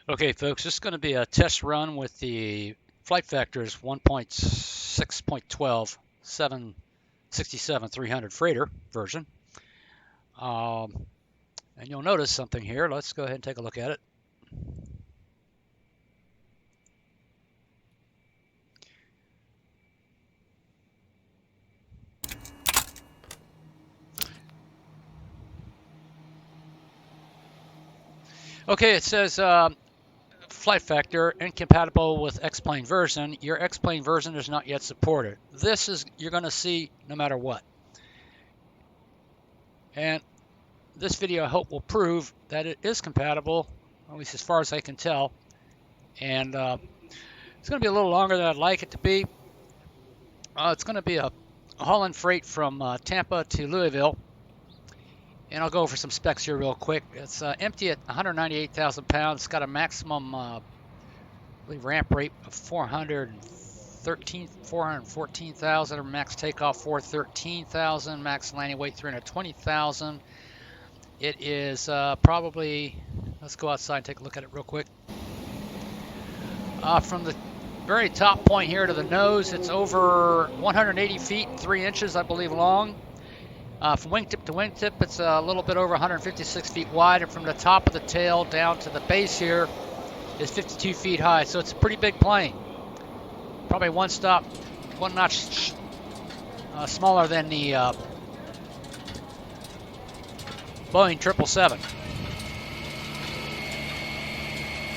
Okay, folks, this is going to be a test run with the flight factors 1.6.12 767 300 freighter version. Um, and you'll notice something here. Let's go ahead and take a look at it. Okay, it says flight factor incompatible with X-plane version. Your X-plane version is not yet supported. This is you're going to see no matter what. And this video I hope will prove that it is compatible, at least as far as I can tell. And it's going to be a little longer than I'd like it to be. It's going to be a hauling freight from Tampa to Louisville. And I'll go over some specs here real quick. It's empty at 198,000 pounds. It's got a maximum I believe ramp rate of 414,000, max takeoff 413,000, max landing weight 320,000. It is probably, let's go outside and take a look at it real quick. From the very top point here to the nose, it's over 180 feet, 3 inches, I believe, long. From wingtip to wingtip, it's a little bit over 156 feet wide, and from the top of the tail down to the base here is 52 feet high, so it's a pretty big plane. Probably one notch smaller than the Boeing 777.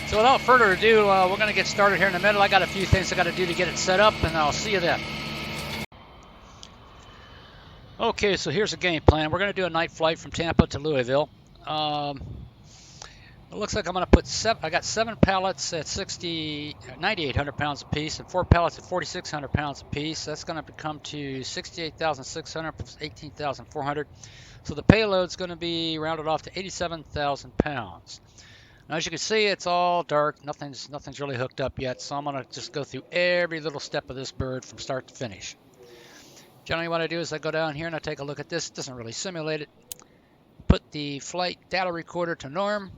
So without further ado, we're going to get started here in a minute. I got a few things I got to do to get it set up, and I'll see you then. Okay, so here's the game plan. We're going to do a night flight from Tampa to Louisville. It looks like I'm going to put I got 7 pallets at 9,800 pounds apiece, and 4 pallets at 4,600 pounds apiece. That's going to come to 68,600 plus 18,400. So the payload's going to be rounded off to 87,000 pounds. Now, as you can see, it's all dark. Nothing's really hooked up yet, so I'm going to just go through every little step of this bird from start to finish. Generally, what I do is I go down here and I take a look at this. It doesn't really simulate it. Put the flight data recorder to norm,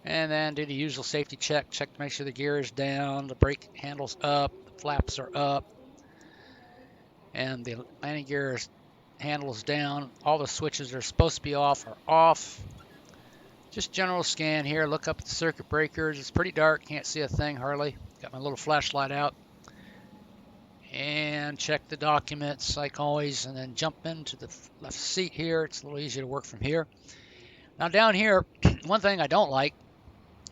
and then do the usual safety check. Check to make sure the gear is down, the brake handle's up, the flaps are up, and the landing gear handle is down. All the switches that are supposed to be off are off. Just general scan here. Look up at the circuit breakers. It's pretty dark. Can't see a thing hardly. Got my little flashlight out. And check the documents like always, and then jump into the left seat here. It's a little easier to work from here. Now down here, one thing I don't like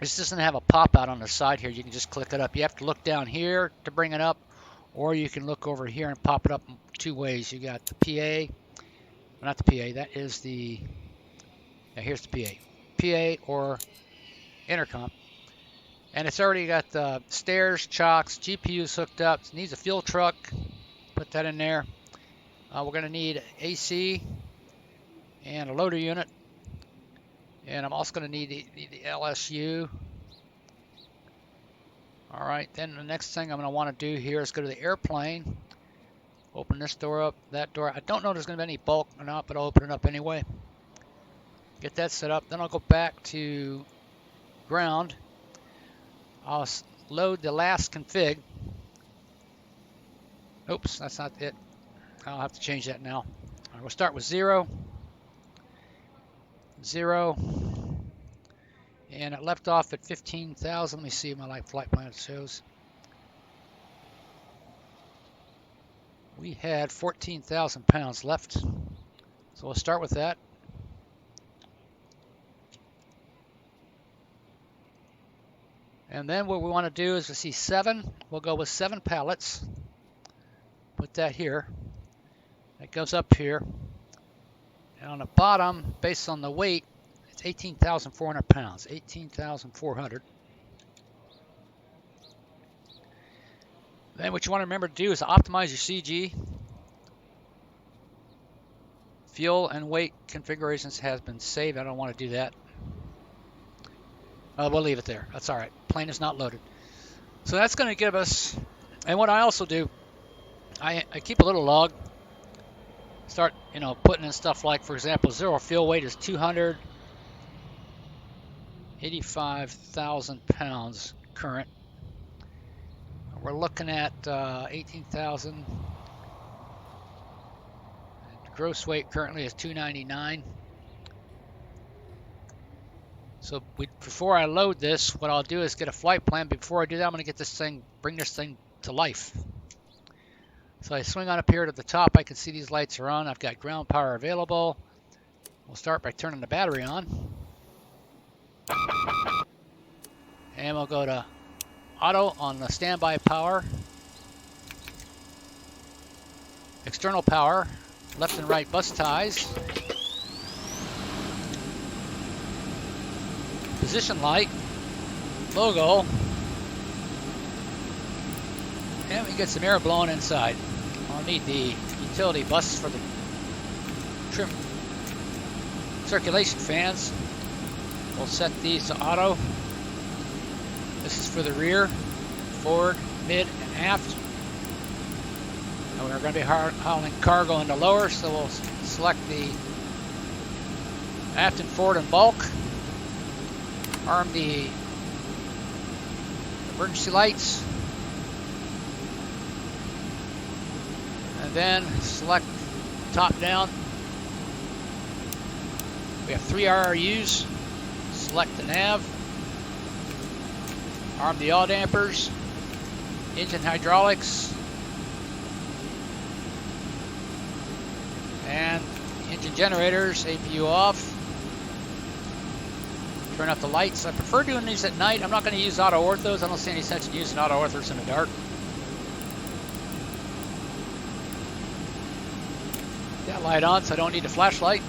is this doesn't have a pop out on the side here. You can just click it up. You have to look down here to bring it up, or you can look over here and pop it up in 2 ways. You got the PA, well, not the PA, that is the, here's the PA. PA or intercom. And it's already got the stairs, chocks, GPUs hooked up. It needs a fuel truck. Put that in there. We're going to need AC and a loader unit. And I'm also going to need the LSU. All right, then the next thing I'm going to want to do here is go to the airplane. Open this door up, that door. I don't know if there's going to be any bulk or not, but I'll open it up anyway. Get that set up. Then I'll go back to ground. I'll load the last config. Oops, that's not it. I'll have to change that now. All right, we'll start with 0. 0. And it left off at 15,000. Let me see what my flight plan shows. We had 14,000 pounds left. So we'll start with that. And then what we want to do is we see 7. We'll go with 7 pallets. Put that here. That goes up here. And on the bottom, based on the weight, it's 18,400 pounds. 18,400. Then what you want to remember to do is optimize your CG. Fuel and weight configurations has been saved. I don't want to do that. We'll leave it there. That's all right. Plane is not loaded. So that's going to give us, and what I also do, I keep a little log. Start, putting in stuff like, for example, 0 fuel weight is 200. 85,000 pounds current. We're looking at 18,000. Gross weight currently is 299. So before I load this, what I'll do is get a flight plan. Before I do that, I'm going to get this thing, bring this thing to life. So I swing on up here to the top. I can see these lights are on. I've got ground power available. We'll start by turning the battery on. And we'll go to auto on the standby power. External power, left and right bus ties. Position light, logo, and we get some air blowing inside. I'll need the utility bus for the trim circulation fans. We'll set these to auto. This is for the rear, forward, mid, and aft. And we're going to be hauling cargo into lower, so we'll select the aft and forward in bulk. Arm the emergency lights, and then select top down. We have 3 RRUs. Select the nav, arm the yaw dampers, engine hydraulics, and engine generators, APU off. Turn up the lights. I prefer doing these at night. I'm not going to use auto orthos. I don't see any sense in using auto orthos in the dark. That light on, so I don't need a flashlight.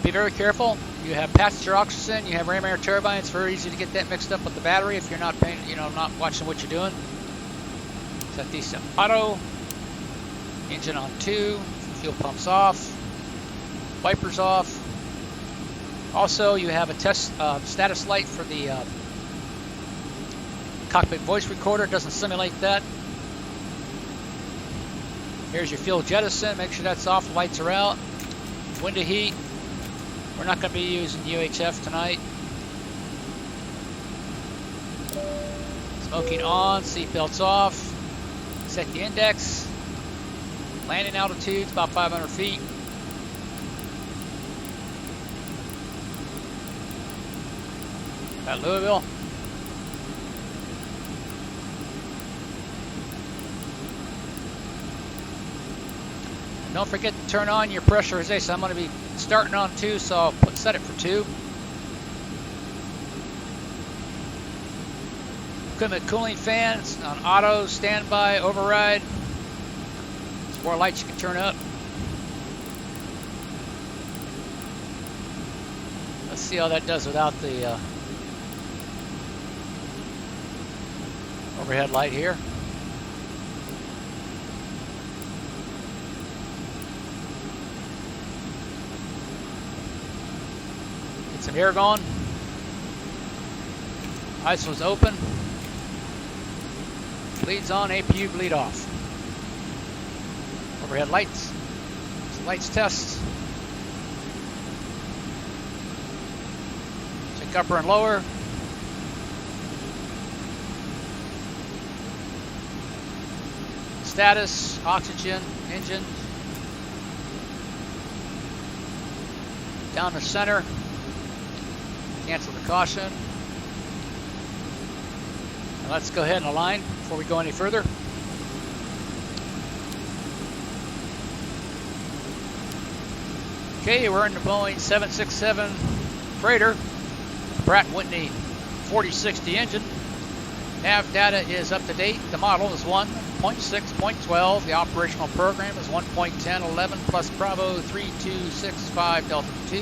Be very careful. You have passenger oxygen, you have ram air turbine. It's very easy to get that mixed up with the battery if you're not paying, not watching what you're doing. Set these to auto. Engine on 2, fuel pumps off, wipers off. Also, you have a test status light for the cockpit voice recorder. It doesn't simulate that. Here's your fuel jettison. Make sure that's off. The lights are out. Window heat. We're not going to be using UHF tonight. Smoking on. Seatbelts off. Set the index. Landing altitude is about 500 feet. At Louisville. And don't forget to turn on your pressurization. I'm going to be starting on 2, so I'll set it for 2. Equipment cooling fans on auto, standby, override. More lights you can turn up. Let's see how that does without the overhead light here. Get some air going. ISO's open. Bleeds on, APU bleed off. Overhead lights. Lights test. Check upper and lower. Status, oxygen, engine. Down to center. Cancel the caution. And let's go ahead and align before we go any further. Okay, we're in the Boeing 767 freighter, Pratt & Whitney 4060 engine. Nav data is up to date. The model is 1.6.12. The operational program is 1.10.11 plus Bravo 3265 Delta 2.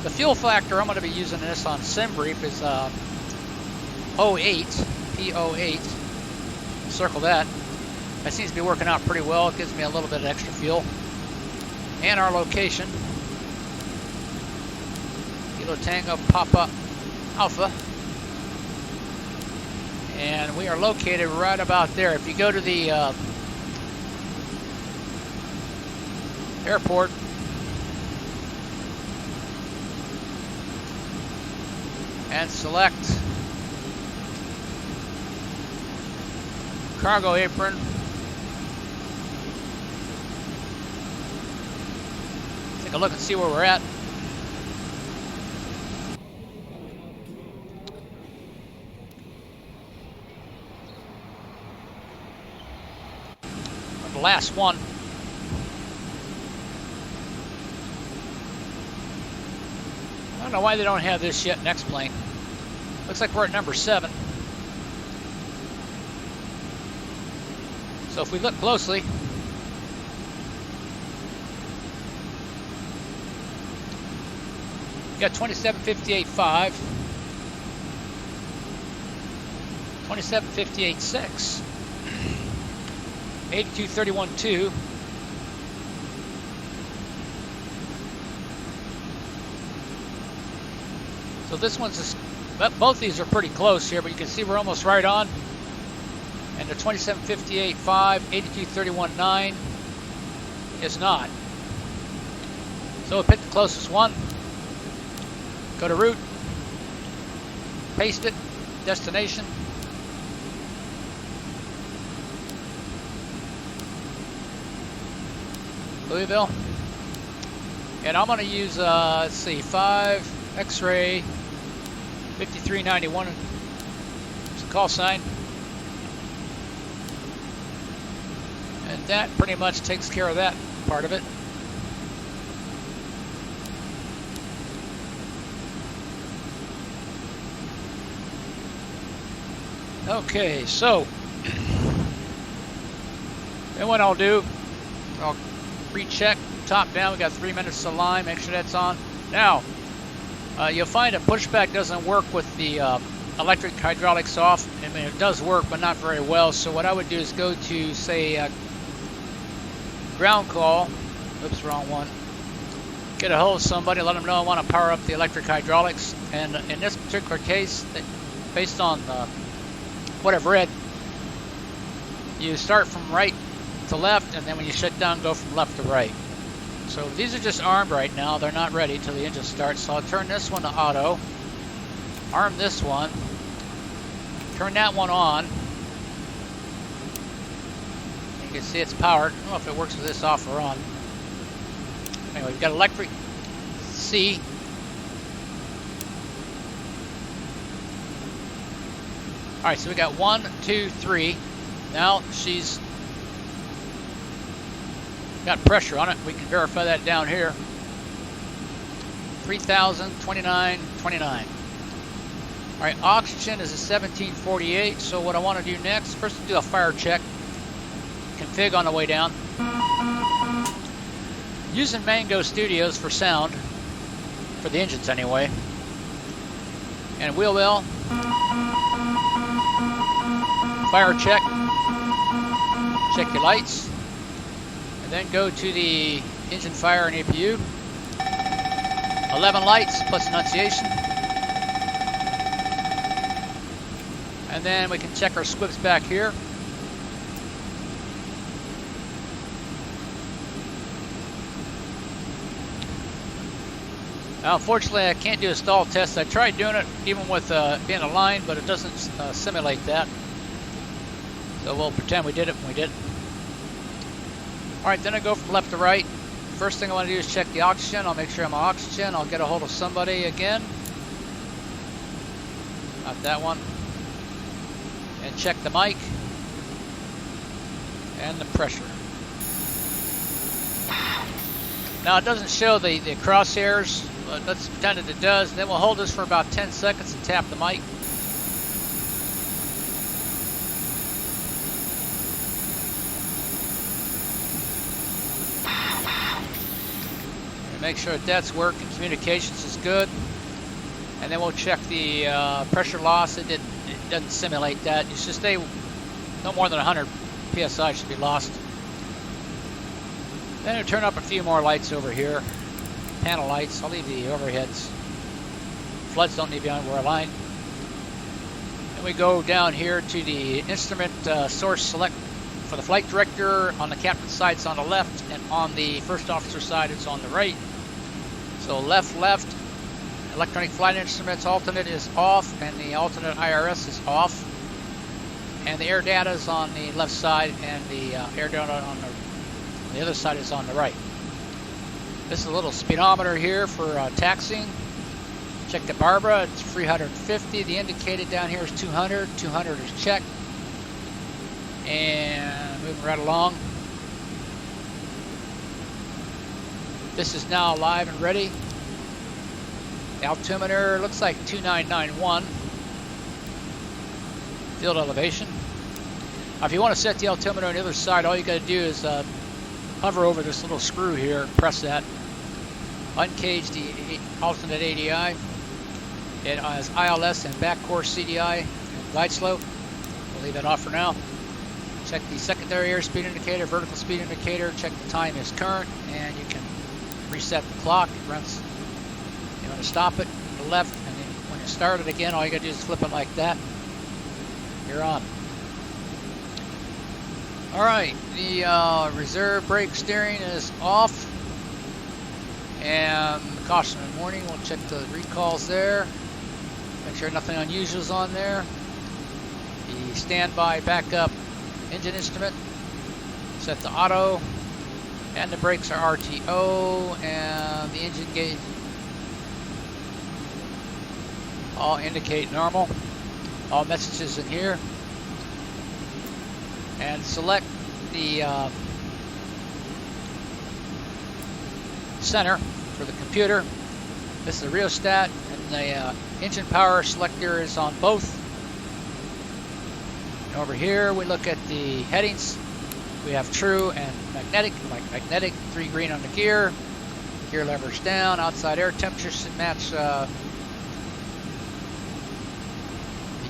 The fuel factor I'm going to be using this on SimBrief is 08, P08. Circle that. That seems to be working out pretty well. It gives me a little bit of extra fuel. And our location, Kilo Tango Papa Alpha, and we are located right about there. If you go to the Airport. And select cargo apron. Take a look and see where we're at. The last one. I don't know why they don't have this yet in X-Plane. Looks like we're at number 7. So if we look closely, we got 27.58.5, 27.58.6, 82.31.2, so this one's just, both these are pretty close here, but you can see we're almost right on. And the 27.58.5, 82.31.9 is not. So we'll pick the closest one. Go to route, paste it, destination. Louisville. And I'm going to use, let's see, 5 X-ray 5391. It's a call sign. And that pretty much takes care of that part of it. Okay, so then what I'll do, I'll recheck top down. We got 3 minutes to line, make sure that's on. Now, you'll find a pushback doesn't work with the electric hydraulics off. I mean, it does work, but not very well. So what I would do is go to, say, ground call. Oops, wrong one. Get a hold of somebody, let them know I want to power up the electric hydraulics. And in this particular case, based on what I've read, you start from right to left, and then when you shut down, go from left to right. So these are just armed right now. They're not ready till the engine starts. So I'll turn this one to auto, arm this one, turn that one on. You can see it's powered. I don't know if it works with this off or on. Anyway, we've got electric C. All right, so we got 1, 2, 3. Now she's got pressure on it. We can verify that down here. 3,000, 29, 29. All right, oxygen is a 1748. So what I want to do next, first do a fire check. Config on the way down. Using Mango Studios for sound, for the engines anyway. And wheel well. Fire check. Check your lights. And then go to the engine fire and APU. 11 lights plus annunciation. And then we can check our squibs back here. Now, unfortunately, I can't do a stall test. I tried doing it even with being aligned, but it doesn't simulate that. So we'll pretend we did it when we did. All right, then I go from left to right. First thing I want to do is check the oxygen. I'll make sure I'm on oxygen. I'll get a hold of somebody again. Not that one. And check the mic and the pressure. Now it doesn't show the crosshairs, but let's pretend that it does. Then we'll hold this for about 10 seconds and tap the mic. And make sure that that's working. Communications is good. And then we'll check the pressure loss. It doesn't simulate that. You should stay no more than 100 psi should be lost. Then we'll turn up a few more lights over here. Panel lights. I'll leave the overheads. Floods don't need to be on where I line. Then we go down here to the instrument source select For the flight director, on the captain's side, it's on the left, and on the first officer side, it's on the right. So left, left. Electronic flight instruments alternate is off, and the alternate IRS is off. And the air data is on the left side, and the air data on the other side is on the right. This is a little speedometer here for taxiing. Check the Barbara, it's 350. The indicated down here is 200. 200 is checked. And moving right along. This is now live and ready. The altimeter looks like 2991. Field elevation. If you want to set the altimeter on the other side, all you got to do is hover over this little screw here, press that, uncage the alternate ADI. It has ILS and back course CDI and glide slope. We'll leave that off for now. Check the secondary airspeed indicator, vertical speed indicator, check the time is current, and you can reset the clock. It runs. You want to stop it to the left, and then when you start it again, all you got to do is flip it like that. You're on. All right, the reserve brake steering is off, and caution in the morning. We'll check the recalls there. Make sure nothing unusual is on there. The standby backup engine instrument set to auto, and the brakes are RTO, and the engine gauge all indicate normal. All messages in here, and select the center for the computer. This is the rheostat, and the engine power selector is on both. And over here we look at the headings. We have true and magnetic. Like magnetic, 3 green on the gear levers down. Outside air temperature should match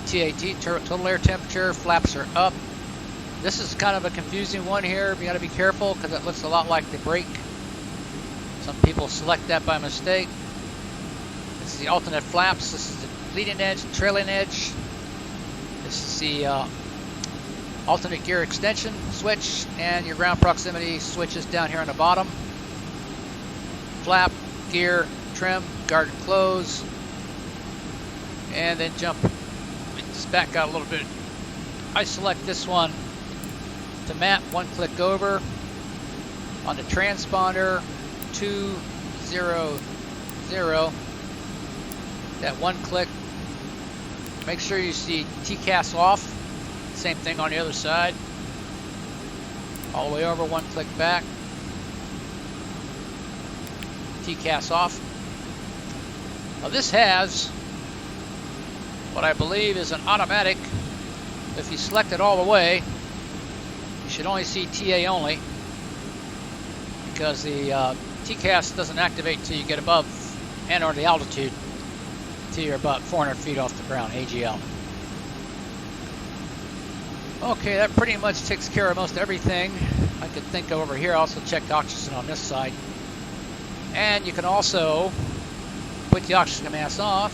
TAT, total air temperature. Flaps are up. This is kind of a confusing one here. You got to be careful because it looks a lot like the brake. Some people select that by mistake. This is the alternate flaps. This is the leading edge, trailing edge. This is the alternate gear extension switch, and your ground proximity switch is down here on the bottom. Flap, gear, trim, guard and close, and then jump. Just back out a little bit. I select this one to map, one click over on the transponder 200. That one click. Make sure you see TCAS off. Same thing on the other side. All the way over, one click back. TCAS off. Now this has what I believe is an automatic. If you select it all the way, you should only see TA only, because the TCAS doesn't activate until you get above and or the altitude, until you're about 400 feet off the ground, AGL. Okay, that pretty much takes care of most everything I could think of over here. I also checked oxygen on this side. And you can also put the oxygen mask on.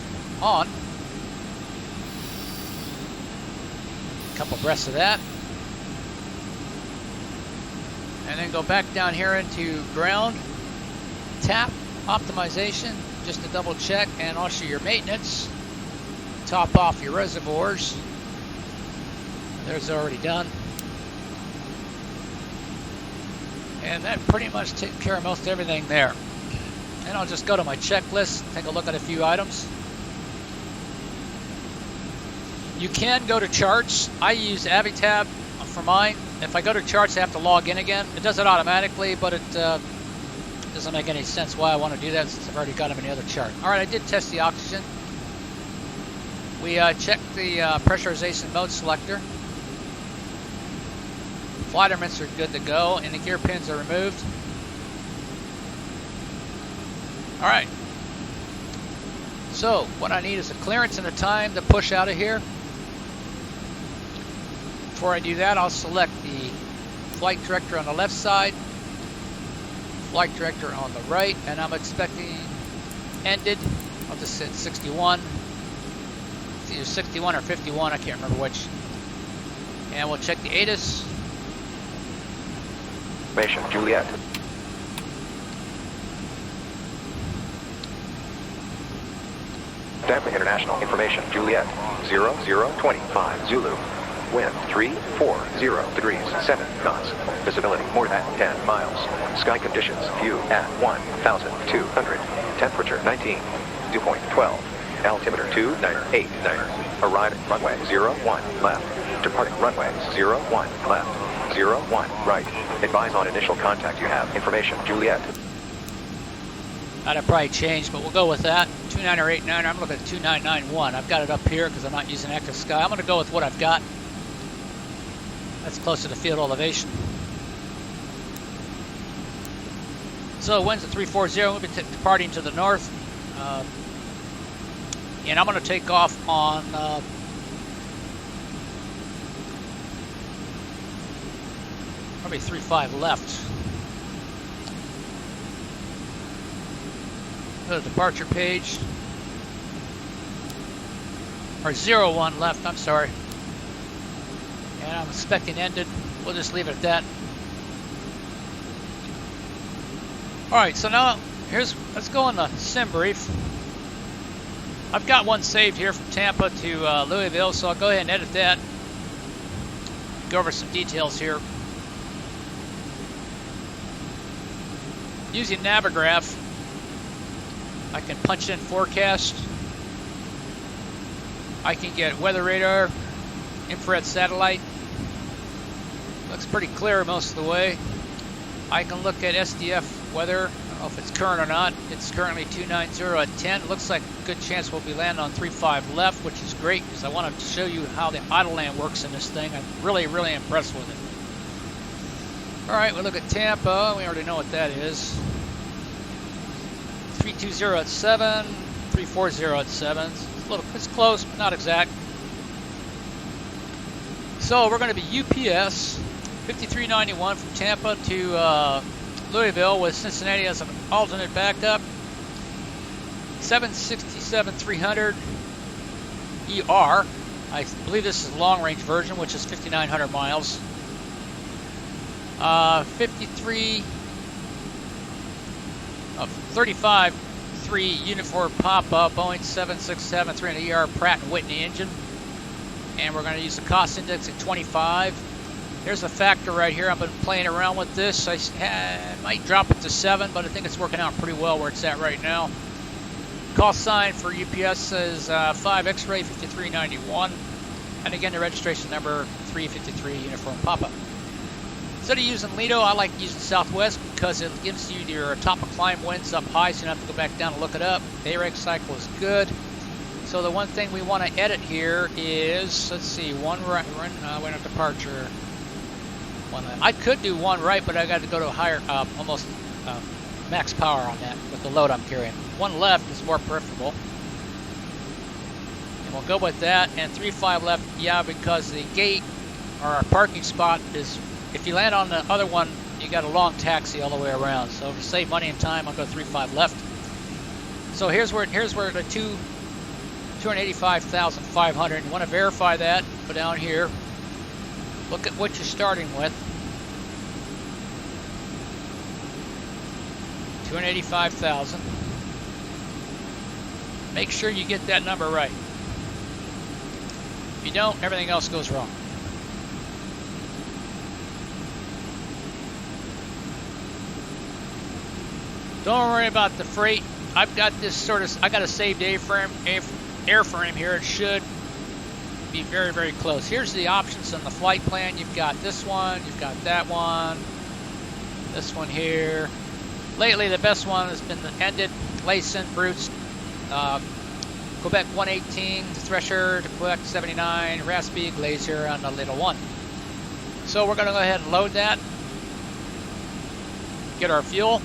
A couple breaths of that. And then go back down here into ground, tap, optimization, just to double check, and also your maintenance. Top off your reservoirs. There's already done. And that pretty much takes care of most everything there. And I'll just go to my checklist, take a look at a few items. You can go to charts. I use Avitab for mine. If I go to charts, I have to log in again. It does it automatically, but it doesn't make any sense why I want to do that since I've already got them in the other chart. All right, I did test the oxygen. We checked the pressurization mode selector. Flight instruments are good to go, and the gear pins are removed. All right. So what I need is a clearance and a time to push out of here. Before I do that, I'll select the flight director on the left side, flight director on the right, and I'm expecting ended. I'll just set 61. It's either 61 or 51, I can't remember which. And we'll check the ATIS. Information, Juliet. Tampa International. Information, Juliet. 0025 Zulu. Wind 340 degrees, 7 knots. Visibility more than 10 miles. Sky conditions, view at 1,200. Temperature 19. Dew point 12. Altimeter 2989. Arrive runway 01 left. Departing runway 01 left. 01 right. Advise on initial contact you have. Information, Juliet. That'd probably change, but we'll go with that. 2989, I'm looking at 2991. I've got it up here because I'm not using active sky. I'm going to go with what I've got. That's closer to field elevation. So winds at 340, we'll be departing to the north. And I'm going to take off on probably 35 left. Go to the departure page. Or 01 left, I'm sorry. And I'm expecting ended. We'll just leave it at that. Alright, so now let's go on the sim brief. I've got one saved here from Tampa to Louisville, so I'll go ahead and edit that. Go over some details here. Using Navigraph, I can punch in forecast. I can get weather radar, infrared satellite. Looks pretty clear most of the way. I can look at SDF weather. I don't know if it's current or not. It's currently 290 at 10. It looks like a good chance we'll be landing on 35 left, which is great because I want to show you how the idle land works in this thing. I'm really, really impressed with it. All right, we look at Tampa. We already know what that is. 320 at 7, 340 at 7. It's close, but not exact. So we're going to be UPS 5391 from Tampa to Louisville with Cincinnati as an alternate backup. 767-300 ER. I believe this is a long-range version, which is 5,900 miles. 35-3 uniform Papa Boeing 767-300 ER Pratt & Whitney engine. And we're going to use the cost index at 25. There's a factor right here. I've been playing around with this. I might drop it to 7, but I think it's working out pretty well where it's at right now. Call sign for UPS is 5 X-Ray 5391. And again, the registration number 353 Uniform Papa. Instead of using Lido, I like using Southwest because it gives you your top of climb winds up high, so you don't have to go back down and look it up. AREG cycle is good. So the one thing we want to edit here is, let's see, one right, when a departure. One left. I could do one right, but I got to go to a higher, almost max power on that with the load I'm carrying. One left is more preferable. And we'll go with that. And 35 left, yeah, because the gate or our parking spot is, if you land on the other one, you got a long taxi all the way around. So to save money and time, I'll go 35 left. So here's where the 285,500. You want to verify that? Go down here. Look at what you're starting with. 285,000. Make sure you get that number right. If you don't, everything else goes wrong. Don't worry about the freight. I've got this I got a saved airframe here. It should be very, very close. Here's the options on the flight plan. You've got this one, you've got that one, this one here. Lately, the best one has been the ended, Layson, Brutes, Quebec 118, Thresher to Quebec 79, Raspy, Glacier on the little one. So we're going to go ahead and load that, get our fuel.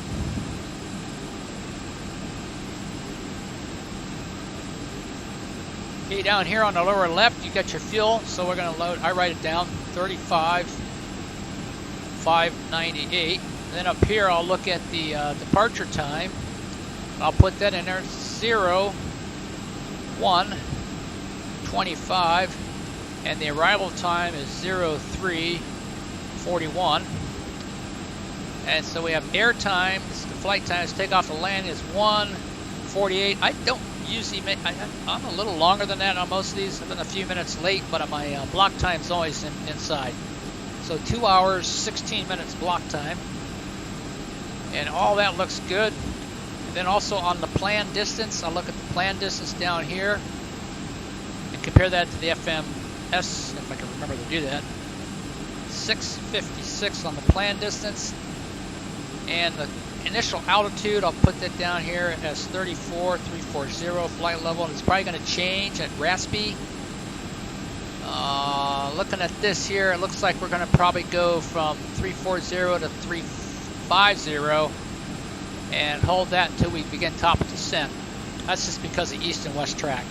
Okay, down here on the lower left, you got your fuel, so we're going to load, I write it down, 35,598. Then up here, I'll look at the departure time. I'll put that in there, 01:25, and the arrival time is 03:41. And so we have air time. This is the flight time. This takeoff to land is 1:48. I don't usually make. I'm a little longer than that on most of these. I've been a few minutes late, but my block time is always inside. So 2 hours, 16 minutes block time, and all that looks good. And then also on the planned distance, I'll look at the planned distance down here and compare that to the FMS, if I can remember to do that. 656 on the planned distance, and the initial altitude, I'll put that down here as 34,340 flight level, and it's probably going to change at Raspy. Looking at this here, it looks like we're going to probably go from 340 to 350 and hold that until we begin top descent. That's just because of east and west track.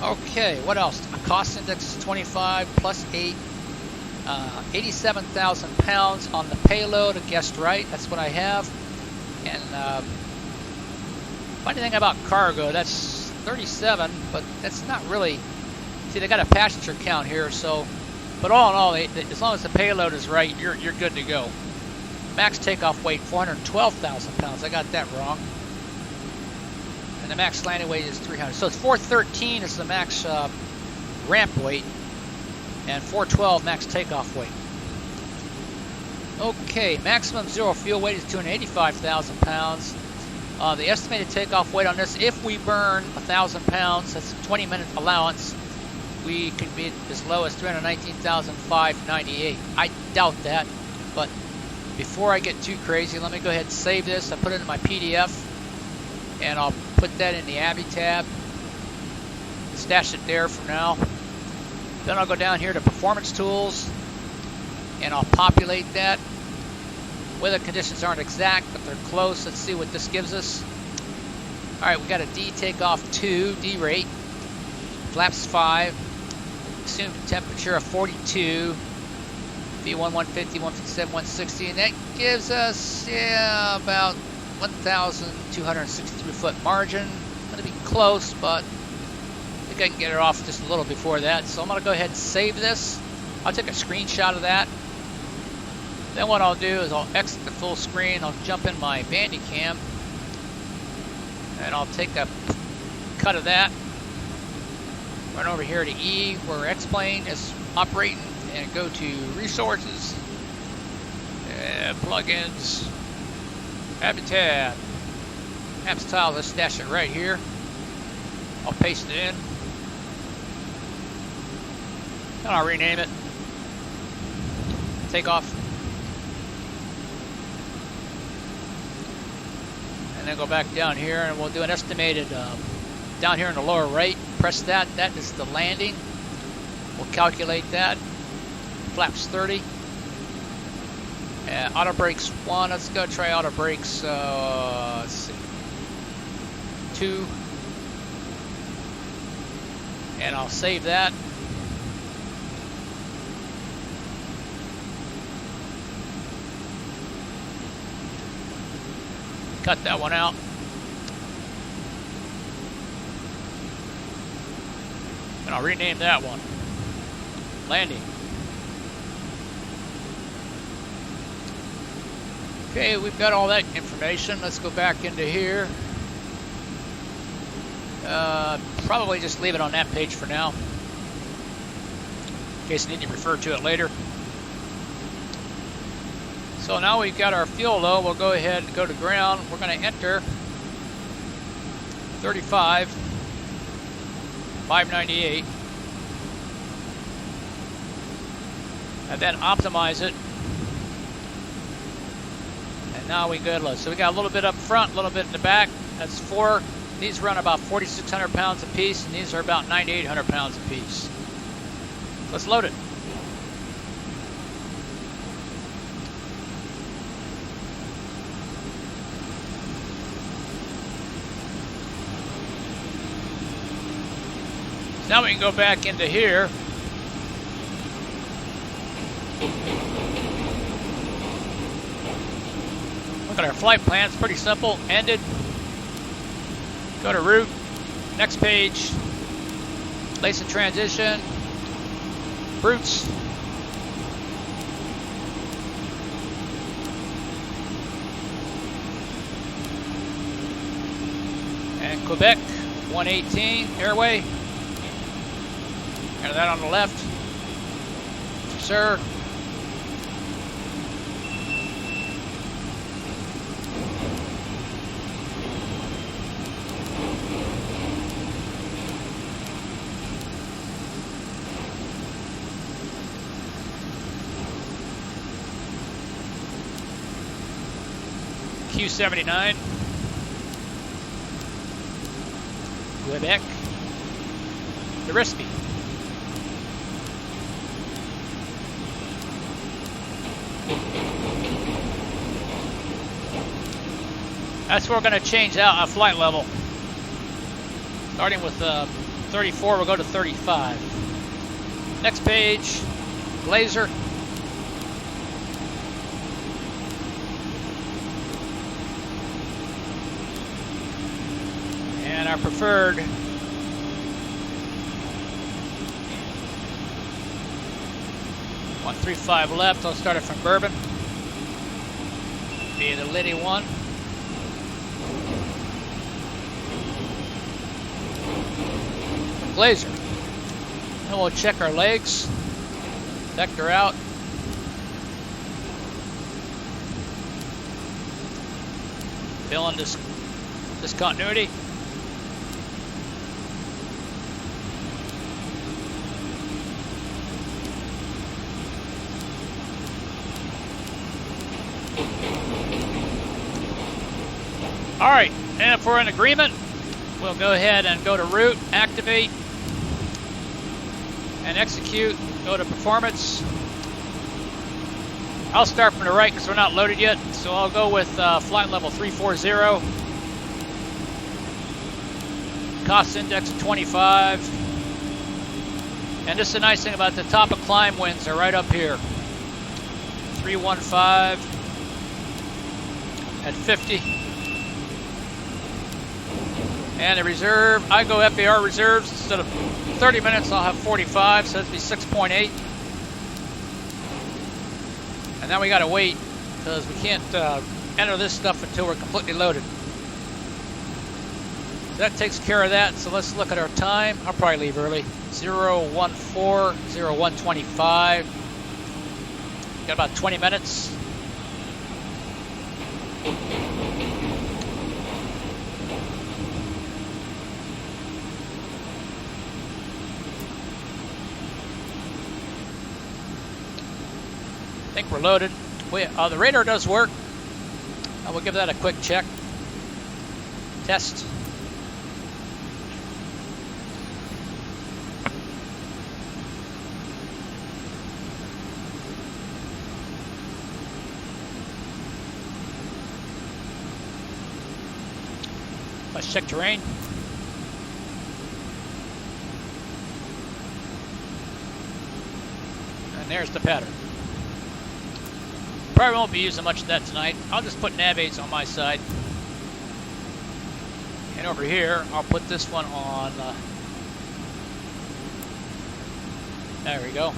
Okay, what else? A cost index is 25 plus 8. 87,000 pounds on the payload. I guessed right. That's what I have. And funny thing about cargo, that's 37, but that's not really. See, they got a passenger count here, so. But all in all, as long as the payload is right, you're good to go. Max takeoff weight 412,000 pounds. I got that wrong. And the max landing weight is 300. So it's 413 is the max ramp weight, and 412 max takeoff weight. Okay, maximum zero fuel weight is 285,000 pounds. The estimated takeoff weight on this, if we burn 1,000 pounds, that's a 20-minute allowance, we could be as low as 319,598. I doubt that, but before I get too crazy, let me go ahead and save this. I put it in my PDF, and I'll put that in the Abby tab. Stash it there for now. Then I'll go down here to Performance Tools, and I'll populate that. Weather conditions aren't exact, but they're close. Let's see what this gives us. All right, we got a D takeoff 2, D rate, flaps 5, assumed temperature of 42, V1 150, 157, 160, and that gives us, yeah, about 1,263 foot margin. Gonna be close, but I think I can get it off just a little before that. So I'm gonna go ahead and save this. I'll take a screenshot of that. Then what I'll do is I'll exit the full screen. I'll jump in my Bandicam, and I'll take a cut of that. Run over here to E, where X-Plane is operating, and go to Resources, Plugins, Habitat, Apps tile. Let's stash it right here. I'll paste it in, and I'll rename it. Takeoff. And then go back down here, and we'll do an estimated down here in the lower right. Press that. That is the landing. We'll calculate that. Flaps 30. Auto brakes 1. Let's go try auto brakes. Let's see. 2. And I'll save that. Cut that one out. And I'll rename that one. Landing. Okay, we've got all that information. Let's go back into here. Probably just leave it on that page for now, in case you need to refer to it later. So now we've got our fuel low. We'll go ahead and go to ground. We're going to enter 35, 598, and then optimize it. And now we go low. So we got a little bit up front, a little bit in the back. That's 4. These run about 4,600 pounds a piece, and these are about 9,800 pounds a piece. Let's load it. Now we can go back into here. Look at our flight plan. It's pretty simple. Ended. Go to route. Next page. Place and transition. Routes. And Quebec, 118, airway. Enter that on the left. Sir. Q79. Quebec. The Risky. That's where we're going to change out our flight level. Starting with 34, we'll go to 35. Next page, laser. And our preferred 135 left. I'll start it from Bourbon. Be the Liddy one. Laser. And we'll check our legs. Vector out. Fill in discontinuity. All right, and if we're in agreement, we'll go ahead and go to route, activate, and execute. Go to performance. I'll start from the right because we're not loaded yet, so I'll go with flight level 340. Cost index of 25. And this is the nice thing about the top of climb winds are right up here. 315 at 50. And the reserve, I go FAR reserves. Instead of 30 minutes, I'll have 45, so that'd be 6.8. And then we gotta wait, because we can't enter this stuff until we're completely loaded. So that takes care of that, so let's look at our time. I'll probably leave early. 014, 0125. Got about 20 minutes. I think we're loaded. The radar does work. We'll give that a quick check. Test. Let's check terrain. And there's the pattern. Probably won't be using much of that tonight. I'll just put nav aids on my side. And over here, I'll put this one on. There we go.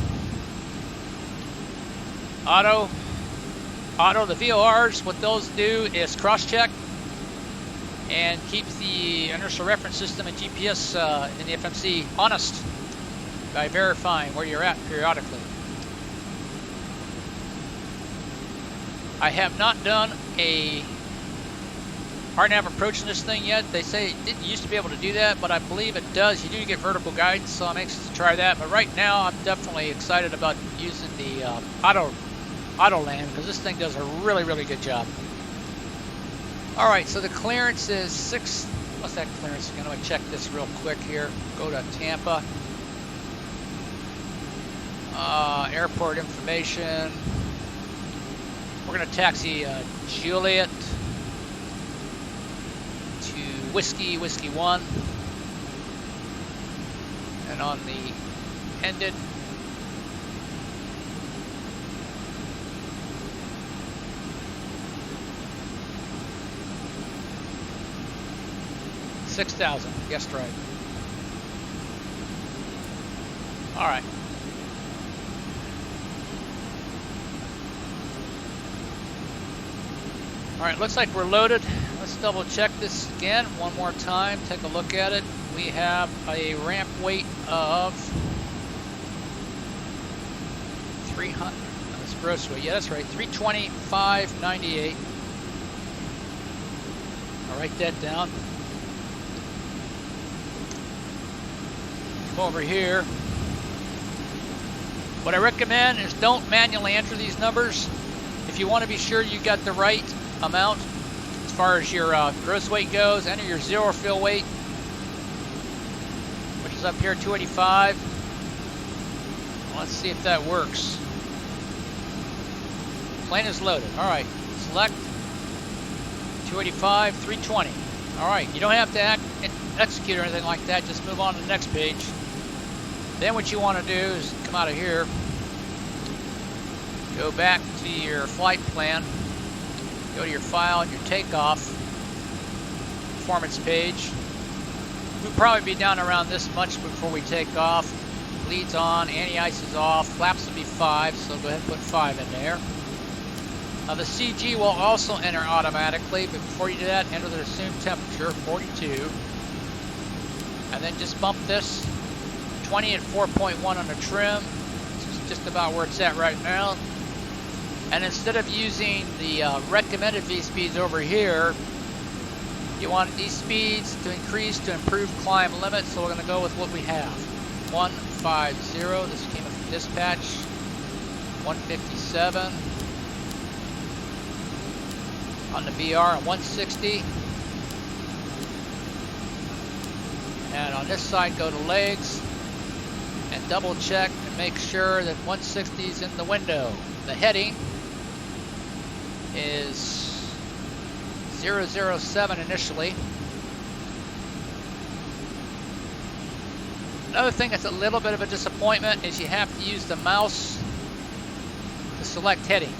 Auto. The VORs, what those do is cross-check and keep the inertial reference system and GPS in the FMC honest by verifying where you're at periodically. I have not done a RNAV approach in this thing yet. They say it didn't used to be able to do that, but I believe it does. You do get vertical guidance, so I'm anxious to try that. But right now, I'm definitely excited about using the auto land, because this thing does a really, really good job. All right, so the clearance is 6. What's that clearance again? Let me check this real quick here. Go to Tampa. Airport information. We're going to taxi Juliet to Whiskey 1. And on the ended, $6,000. Guessed right. All right. All right, looks like we're loaded. let's double check this again one more time. Take a look at it. We have a ramp weight of 300. That's gross weight. Yeah, that's right. 325.98. I'll write that down. Come over here. What I recommend is don't manually enter these numbers. If you want to be sure you got the right amount as far as your gross weight goes, enter your zero fill weight, which is up here, 285. Let's see if that works. Plane is loaded. All right, select 285, 320. All right, you don't have to execute or anything like that. Just move on to the next page. Then what you want to do is come out of here, go back to your flight plan, go to your file and your takeoff performance page. We'll probably be down around this much before we take off. Leads on, anti-ice is off, flaps will be 5, so go ahead and put 5 in there. The CG will also enter automatically, but before you do that, enter the assumed temperature, 42. And then just bump this 20 at 4.1 on the trim. This is just about where it's at right now. And instead of using the recommended V speeds over here, you want these speeds to increase to improve climb limits, so we're going to go with what we have. 150, this came from dispatch. 157 on the BR, and 160. And on this side, go to legs and double check and make sure that 160 is in the window. The heading is 007 initially. Another thing that's a little bit of a disappointment is you have to use the mouse to select heading.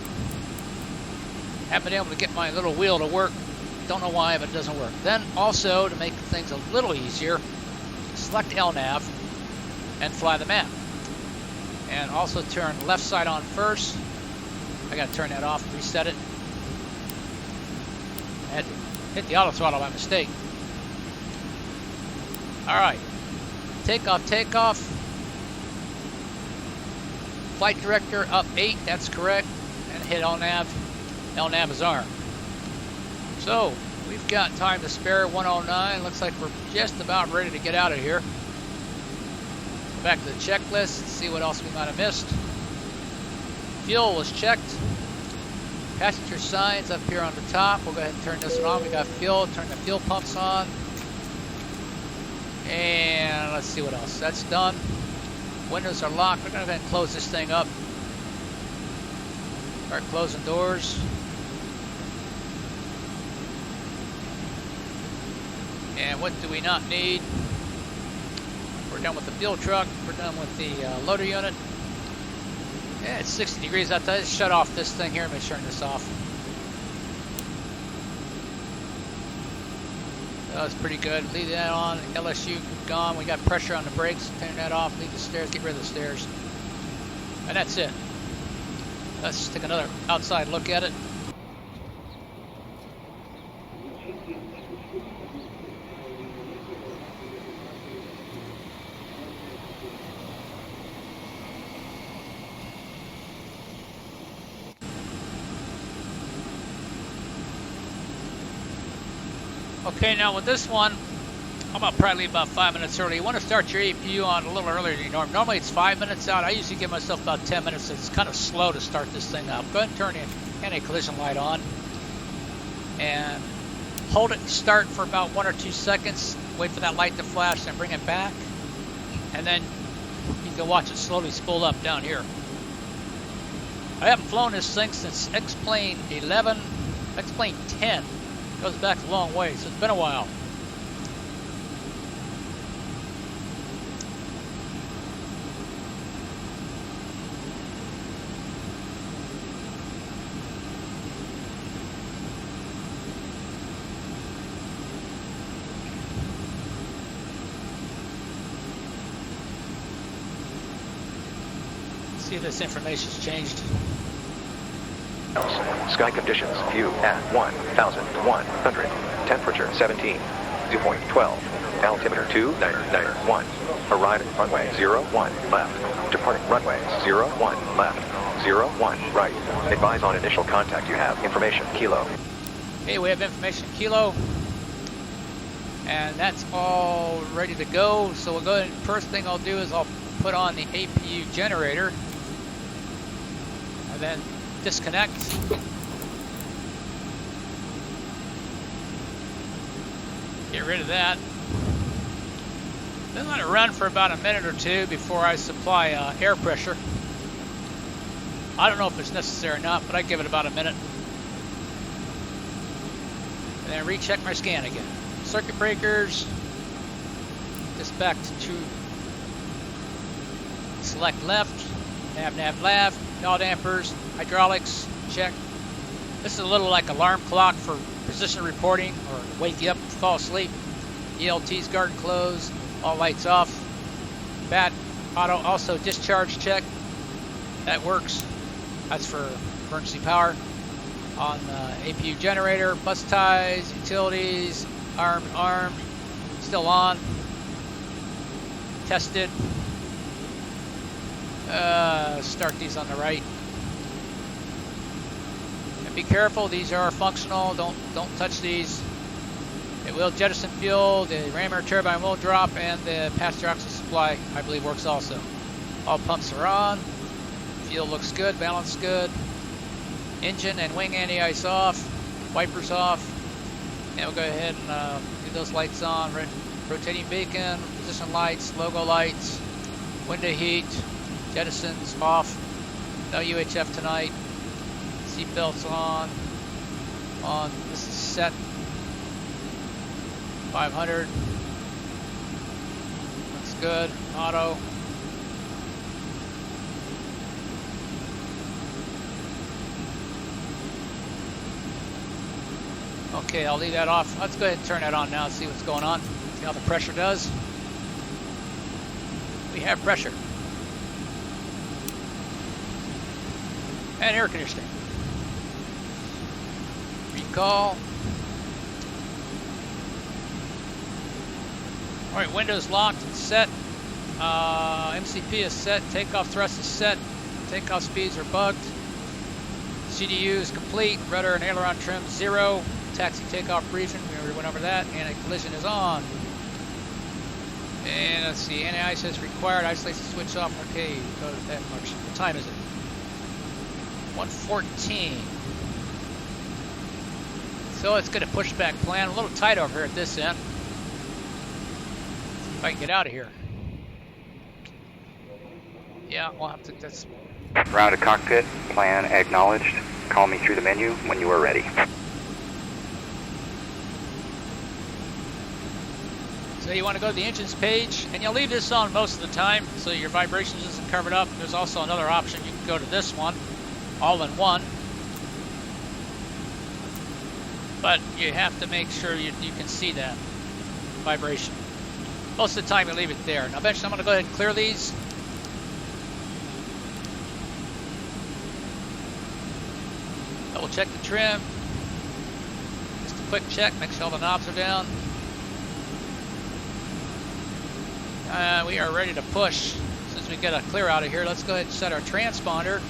Haven't been able to get my little wheel to work. Don't know why, but it doesn't work. Then also, to make things a little easier, select LNAV and fly the map. And also turn left side on first. I gotta turn that off, reset it. I had to hit the auto throttle by mistake. All right, takeoff, takeoff. Flight director up 8, that's correct. And hit LNAV. LNAV is armed. So, we've got time to spare, 109. Looks like we're just about ready to get out of here. Go back to the checklist, see what else we might have missed. Fuel was checked. Passenger signs up here on the top. We'll go ahead and turn this one on. We got fuel, turn the fuel pumps on. And let's see what else. That's done. Windows are locked. We're going to go ahead and close this thing up. Start closing doors. And what do we not need? We're done with the fuel truck. We're done with the loader unit. Yeah, it's 60 degrees outside. Let's shut off this thing here. Let me turn this off. That was pretty good. Leave that on. LSU gone. We got pressure on the brakes. Turn that off. Leave the stairs. Get rid of the stairs. And that's it. Let's take another outside look at it. Okay, now with this one, I'm gonna probably leave about 5 minutes early. You want to start your APU on a little earlier than you normally. Normally it's 5 minutes out. I usually give myself about 10 minutes. It's kind of slow to start this thing up. Go ahead and turn the anti-collision light on and hold it and start for about 1 or 2 seconds. Wait for that light to flash and bring it back. And then you can watch it slowly spool up down here. I haven't flown this thing since X-Plane 11, X-Plane 10. Goes back a long way, so it's been a while. Let's see if this information's changed. Sky conditions, view at 1,100. Temperature 17. Dew point 12. Altimeter 2991. Arriving runway 01 left. Departing runway 01 left. 01 right. Advise on initial contact. You have information. Kilo. Okay, we have information Kilo. And that's all ready to go. So we'll go ahead and first thing I'll do is I'll put on the APU generator. And then disconnect. Get rid of that. Then let it run for about a minute or two before I supply air pressure. I don't know if it's necessary or not, but I give it about a minute. And then recheck my scan again. Circuit breakers. Just back to true. Select left. Nav left. Yaw dampers. Hydraulics. Check. This is a little like alarm clock for position reporting or wake you up and fall asleep. ELT's garden closed. All lights off. Bat auto also discharge check. That works. That's for emergency power. On APU generator, bus ties, utilities, armed, still on. Tested. Start these on the right. And be careful, these are functional. Don't touch these. It will jettison fuel, the rammer turbine will drop, and the passenger oxygen supply, I believe, works also. All pumps are on. Fuel looks good, balance good. Engine and wing anti-ice off. Wipers off. And we'll go ahead and get those lights on. Rotating beacon, position lights, logo lights, window heat, jettisons off. No UHF tonight. Seat belts on. This is set. 500. Looks good. Auto. Okay, I'll leave that off. Let's go ahead and turn that on now and see what's going on. See how the pressure does. We have pressure. And air conditioning. Recall. All right, windows locked and set. MCP is set. Takeoff thrust is set. Takeoff speeds are bugged. CDU is complete. Rudder and aileron trim 0. Taxi takeoff briefing. We already went over that. And a collision is on. And let's see. Anti-ice is required. Isolation switch off. Okay, go to that much. What time is it? 1:14. So it's going to push back plan. A little tight over here at this end. If I can get out of here. Yeah, we'll have to. That's. Round to cockpit. Plan acknowledged. Call me through the menu when you are ready. So you want to go to the engines page, and you'll leave this on most of the time, so your vibrations isn't covered up. There's also another option. You can go to this one, all in one. But you have to make sure you can see that vibration. Most of the time you leave it there. Now eventually I'm going to go ahead and clear these. Double check the trim. Just a quick check, make sure all the knobs are down. We are ready to push. Since we get a clear out of here, let's go ahead and set our transponder.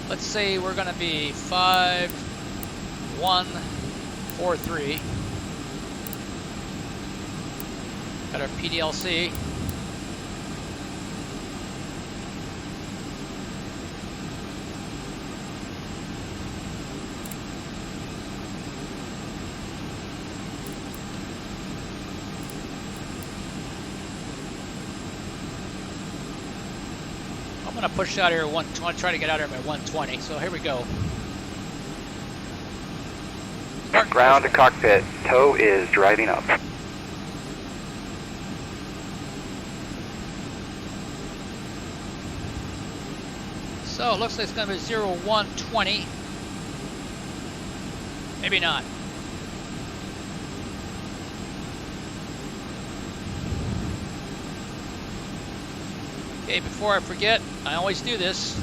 Let's say we're going to be 5143. Got our PDLC. I'm going to push out here at 120, try to get out here by 120. So here we go. Ground to cockpit. Tow is driving up. So it looks like it's going to be 0120. Maybe not. Okay, before I forget, I always do this.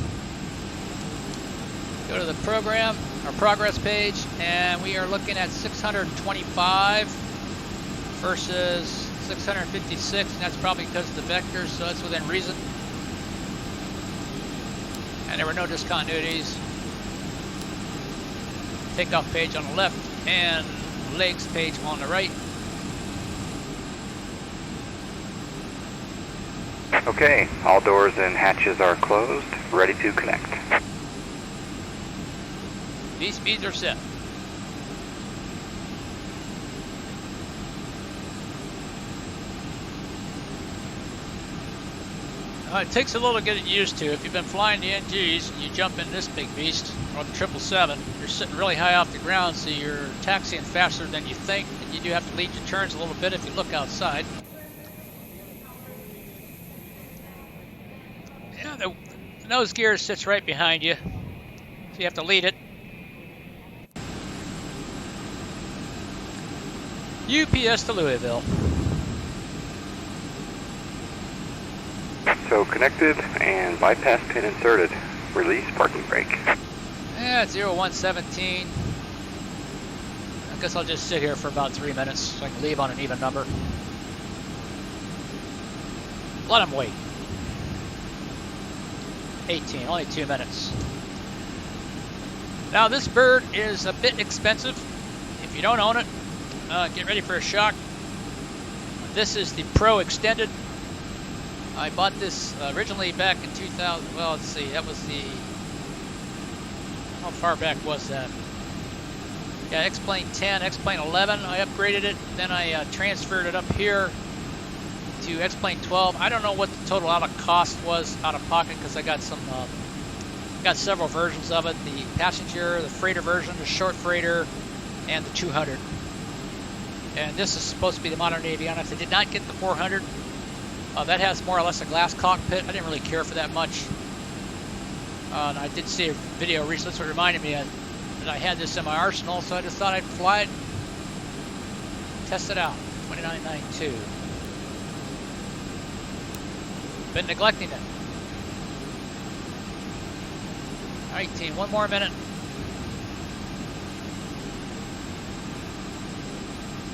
Go to the program, our progress page, and we are looking at 625 versus 656, and that's probably because of the vectors, so it's within reason. And there were no discontinuities. Takeoff page on the left and legs page on the right. Okay, all doors and hatches are closed, ready to connect. V speeds are set. It takes a little to get it used to. If you've been flying the NGs and you jump in this big beast, or the 777, you're sitting really high off the ground, so you're taxiing faster than you think, and you do have to lead your turns a little bit if you look outside. Yeah, the nose gear sits right behind you, so you have to lead it. UPS to Louisville. So connected and bypass pin inserted. Release parking brake. Yeah, it's 0117. I guess I'll just sit here for about 3 minutes so I can leave on an even number. Let them wait. 18, only 2 minutes. Now this bird is a bit expensive. If you don't own it, get ready for a shock. This is the Pro Extended. I bought this originally back in 2000. Well, let's see, that was the. How far back was that? Yeah, X-Plane 10, X-Plane 11. I upgraded it, then I transferred it up here to X-Plane 12. I don't know what the total out of cost was out of pocket because I got some. Got several versions of it: the passenger, the freighter version, the short freighter, and the 200. And this is supposed to be the modern avionics. I did not get the 400. That has more or less a glass cockpit. I didn't really care for that much. And I did see a video recently, that's what reminded me that I had this in my arsenal, so I just thought I'd fly it, test it out. 2992. Been neglecting it. All right, team, 1 more minute.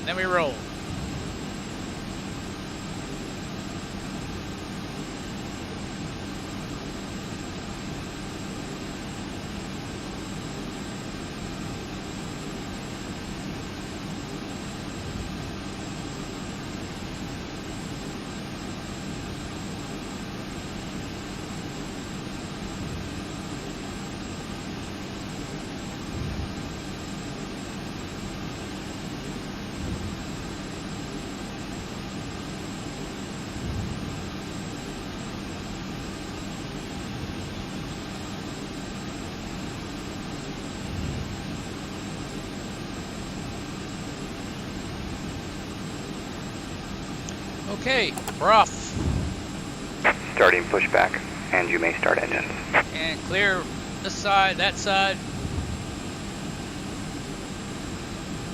Then we roll. Okay, we're off. Starting pushback, and you may start engines. And clear this side, that side.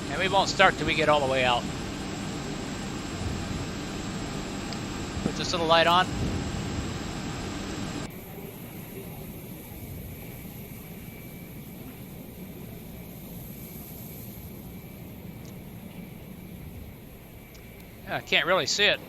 And we won't start till we get all the way out. Put this little light on. Yeah, I can't really see it.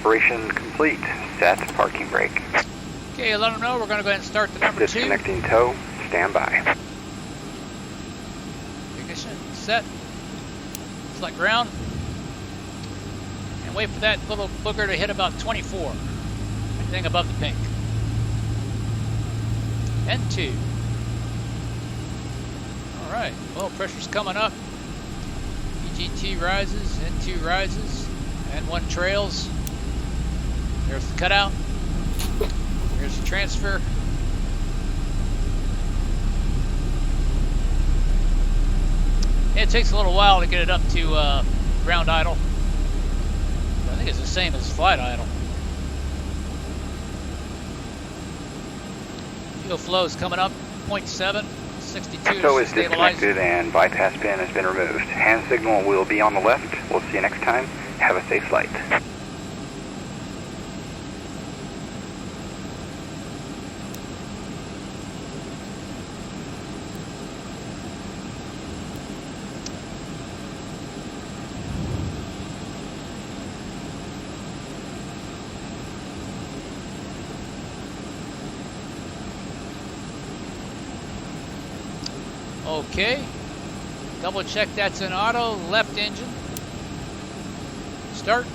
Operation complete. Set parking brake. Okay, let them know we're going to go ahead and start the number 2. Disconnecting tow. Stand by. Ignition set. Select ground. And wait for that little booger to hit about 24. Anything above the pink. N2. Alright, oil pressure's coming up. EGT rises, N2 rises, N1 trails. There's the cutout. Here's the transfer. It takes a little while to get it up to ground idle. I think it's the same as flight idle. Fuel flow is coming up, 0.7, 62 Tow is stabilized. disconnected and bypass pin has been removed. Hand signal will be on the left. We'll see you next time. Have a safe flight. Okay, double check that's in auto, left engine, start.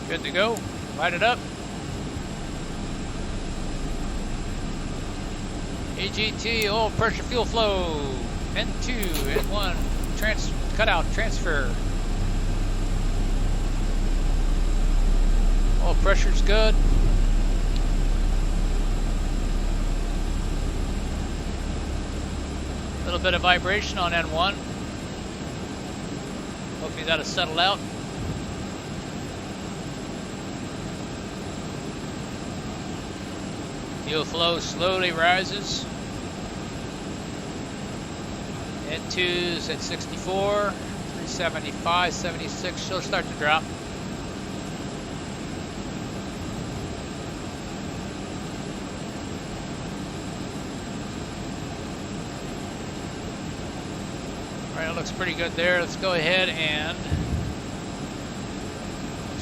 Good to go, light it up. EGT, oil pressure, fuel flow, N2, N1, cutout, transfer. Oil pressure's good. A little bit of vibration on N1. Hopefully that'll settle out. Fuel flow slowly rises. N2's at 64, 375, 76. She'll start to drop. Alright, it looks pretty good there. Let's go ahead and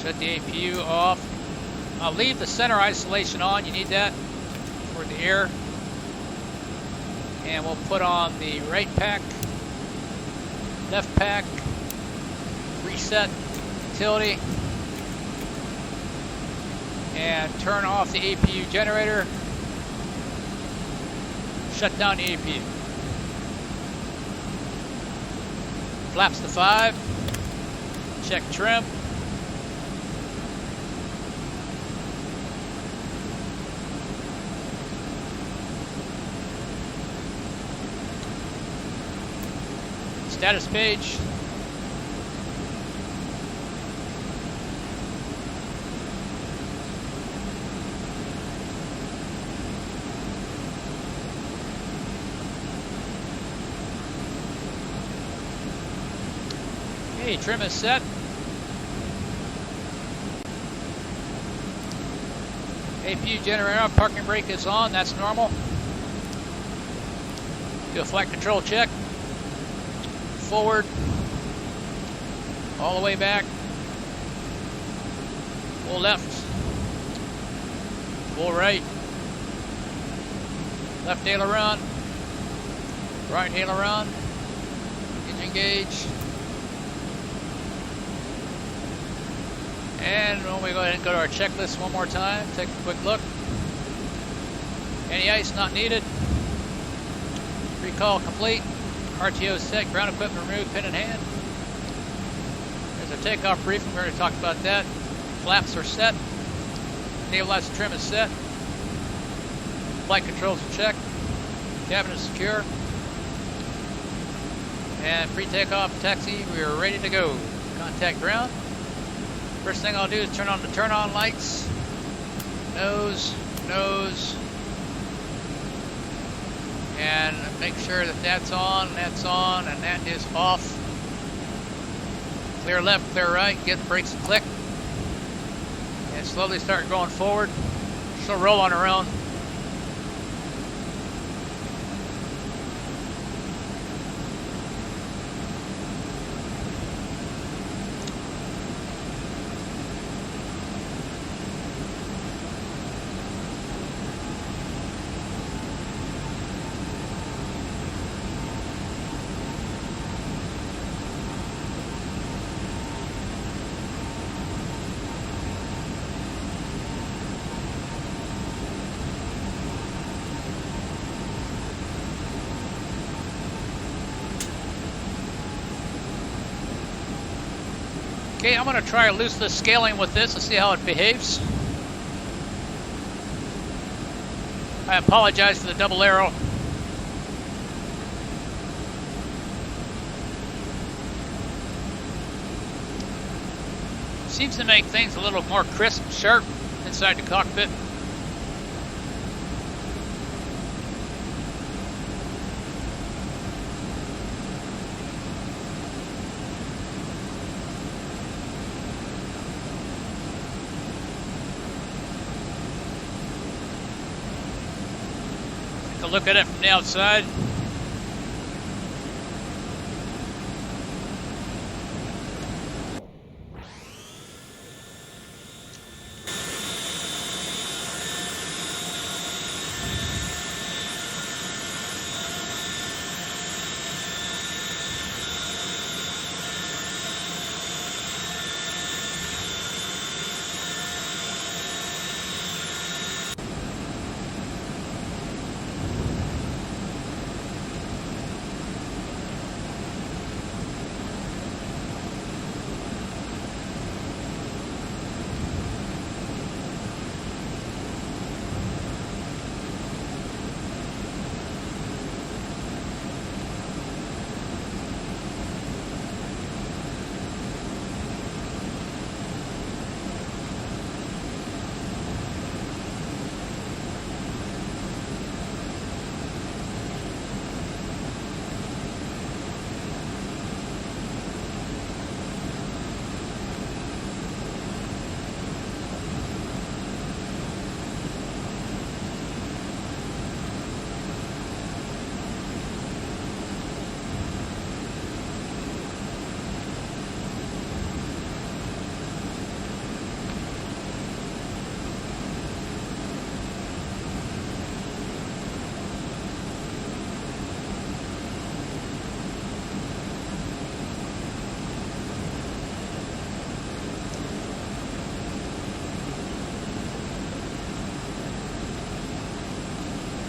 shut the APU off. I'll leave the center isolation on. You need that for the air. And we'll put on the right pack, left pack, reset utility, and turn off the APU generator. Shut down the APU. Flaps to 5. Check trim. Status page. Okay, trim is set. APU generator, parking brake is on, that's normal. Do a flight control check. Forward, all the way back, full left, full right, left aileron, right aileron, engine gauge, and when we go ahead and go to our checklist one more time, take a quick look. Any ice not needed, recall complete. RTO set, ground equipment removed, pin in hand. There's a takeoff briefing, we already talked about that. Flaps are set. Stabilizer trim is set. Flight controls are checked. Cabin is secure. And pre-takeoff taxi, we are ready to go. Contact ground. First thing I'll do is turn on the turn-on lights. Nose, nose. And make sure that that's on, and that is off. Clear left, clear right, get the brakes and click. And slowly start going forward. She'll roll on her own. Okay, I'm going to try loosely scaling with this and see how it behaves. I apologize for the double arrow. Seems to make things a little more crisp, sharp inside the cockpit. Take a look at it from the outside.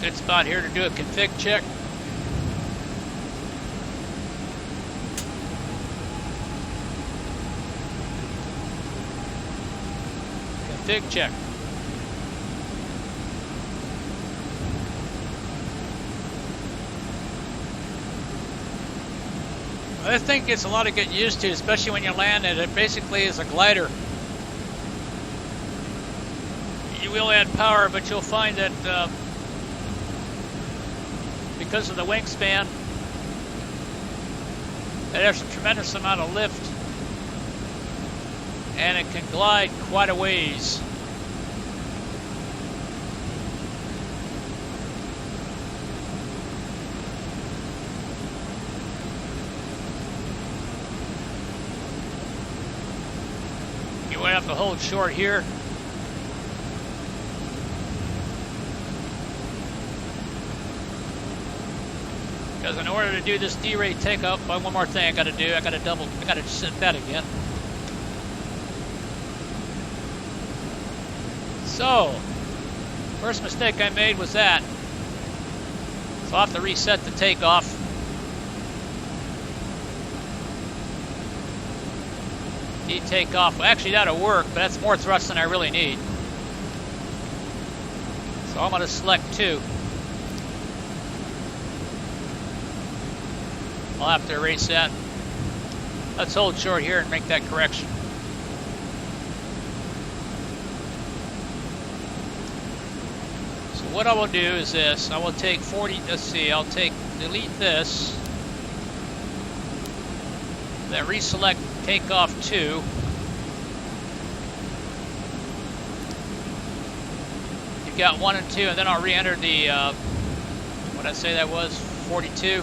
Good spot here to do a config check. Config check. Well, this thing gets a lot of getting used to, especially when you land it. It basically is a glider. You will add power, but you'll find that because of the wingspan, it has a tremendous amount of lift, and it can glide quite a ways. You will have to hold short here. Because in order to do this D-rate takeoff, one more thing I got to do, I got to set that again. So, first mistake I made was that. So I'll have to reset the takeoff. D-takeoff, well, actually that'll work, but that's more thrust than I really need. So I'm going to select 2. I'll have to erase that. Let's hold short here and make that correction. So what I will do is this. I will take 40, let's see, I'll delete this. Then reselect takeoff 2. You've got 1 and 2, and then I'll re-enter the, what did I say that was, 42.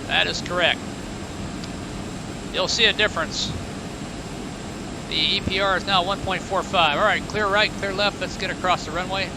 That is correct. You'll see a difference. The EPR is now 1.45. All right, clear right, clear left. Let's get across the runway.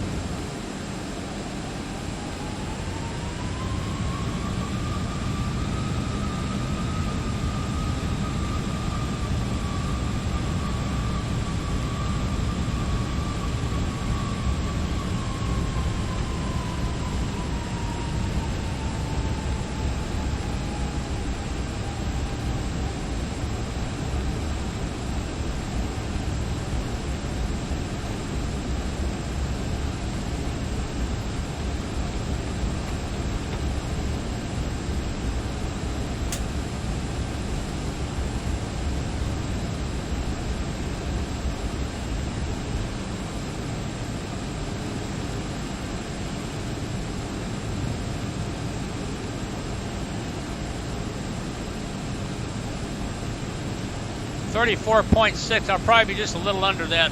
34.6. I'll probably be just a little under that.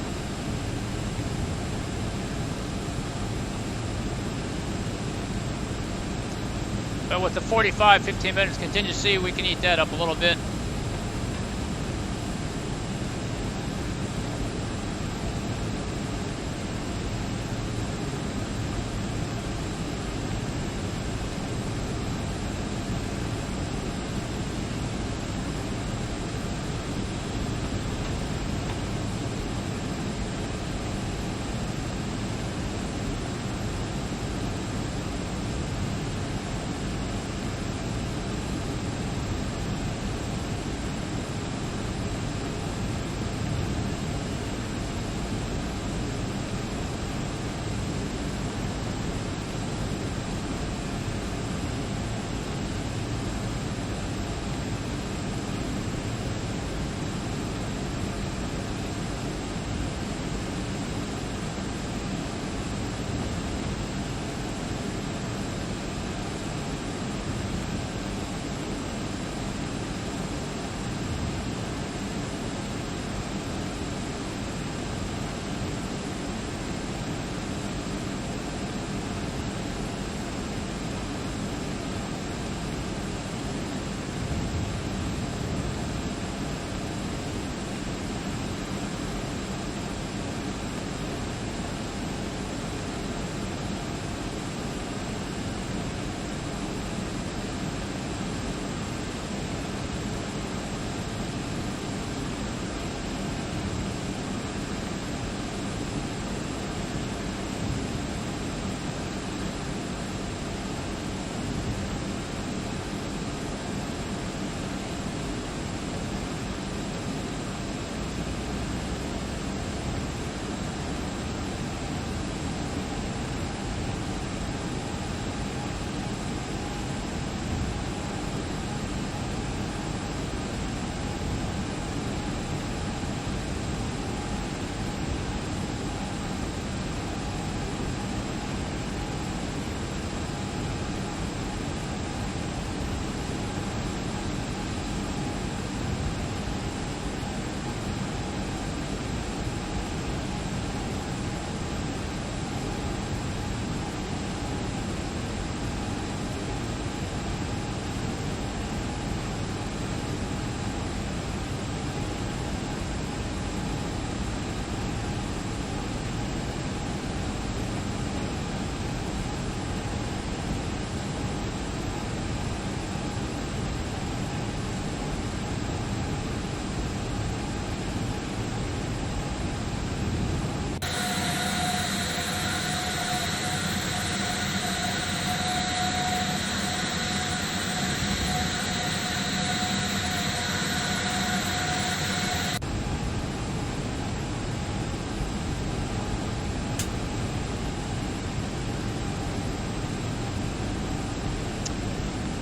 But with the 45, 15 minutes contingency, we can eat that up a little bit.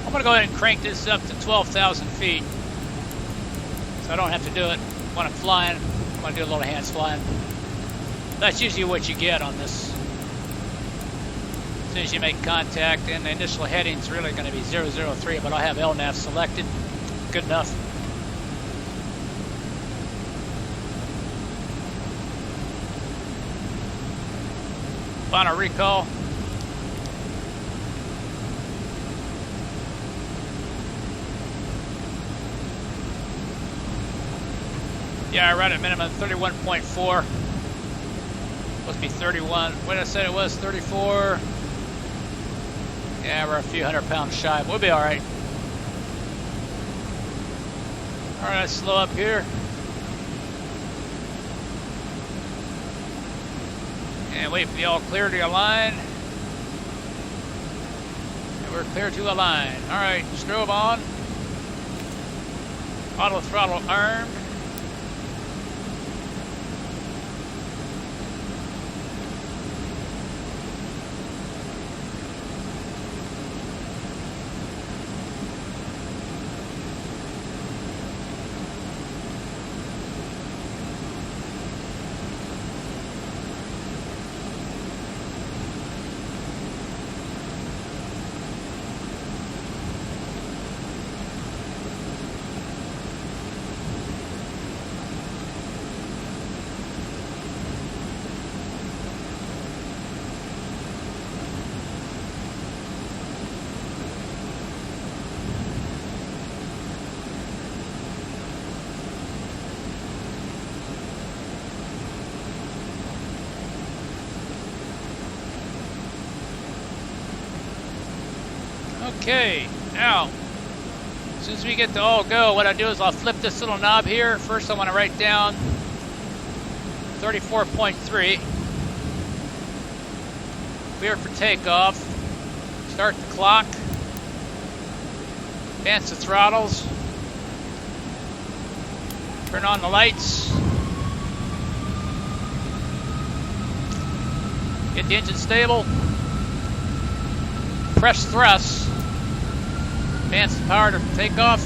I'm going to go ahead and crank this up to 12,000 feet. So I don't have to do it when I'm flying. I'm going to do a little hands flying. That's usually what you get on this. As soon as you make contact, and the initial heading's really going to be 003, but I'll have LNAV selected. Good enough. Final recall. Yeah, I ran at minimum 31.4. Supposed to be 31. What did I say it was? 34. Yeah, we're a few 100 pounds shy, but we'll be all right. All right, let's slow up here. And wait for the all clear to align. And we're clear to align. All right, strobe on. Auto throttle armed. Okay, now, as soon as we get to all go, what I do is I'll flip this little knob here. First I want to write down 34.3. Clear for takeoff. Start the clock. Advance the throttles. Turn on the lights. Get the engine stable. Press thrust. Advance the power to takeoff.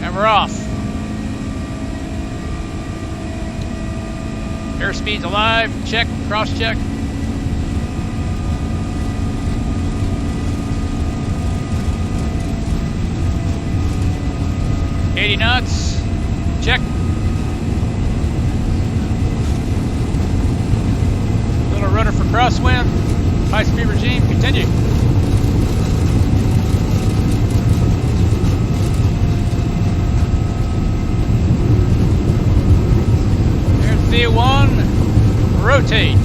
And we're off. Airspeed's alive. Check. Cross check. $80 knots. Check. Little rudder for crosswind. High speed regime. Continue. There's V1. Rotate.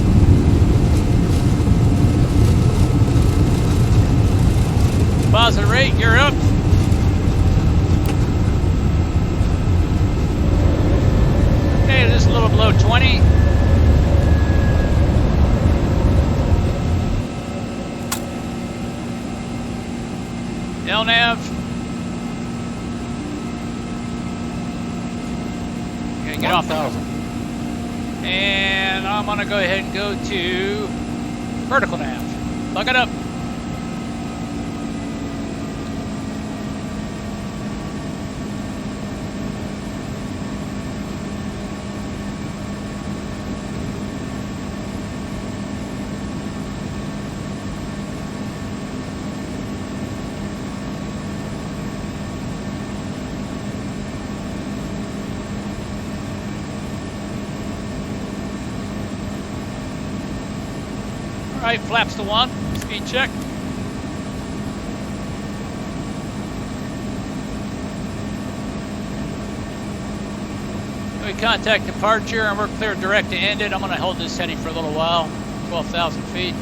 Positive rate. You're up. Okay, just a little below 20. LNAV. Okay, get off that. And I'm gonna go ahead and go to vertical nav. Plug it up. Alright, flaps to 1, speed check. We contact departure and we're clear direct to end it. I'm going to hold this heading for a little while, 12,000 feet.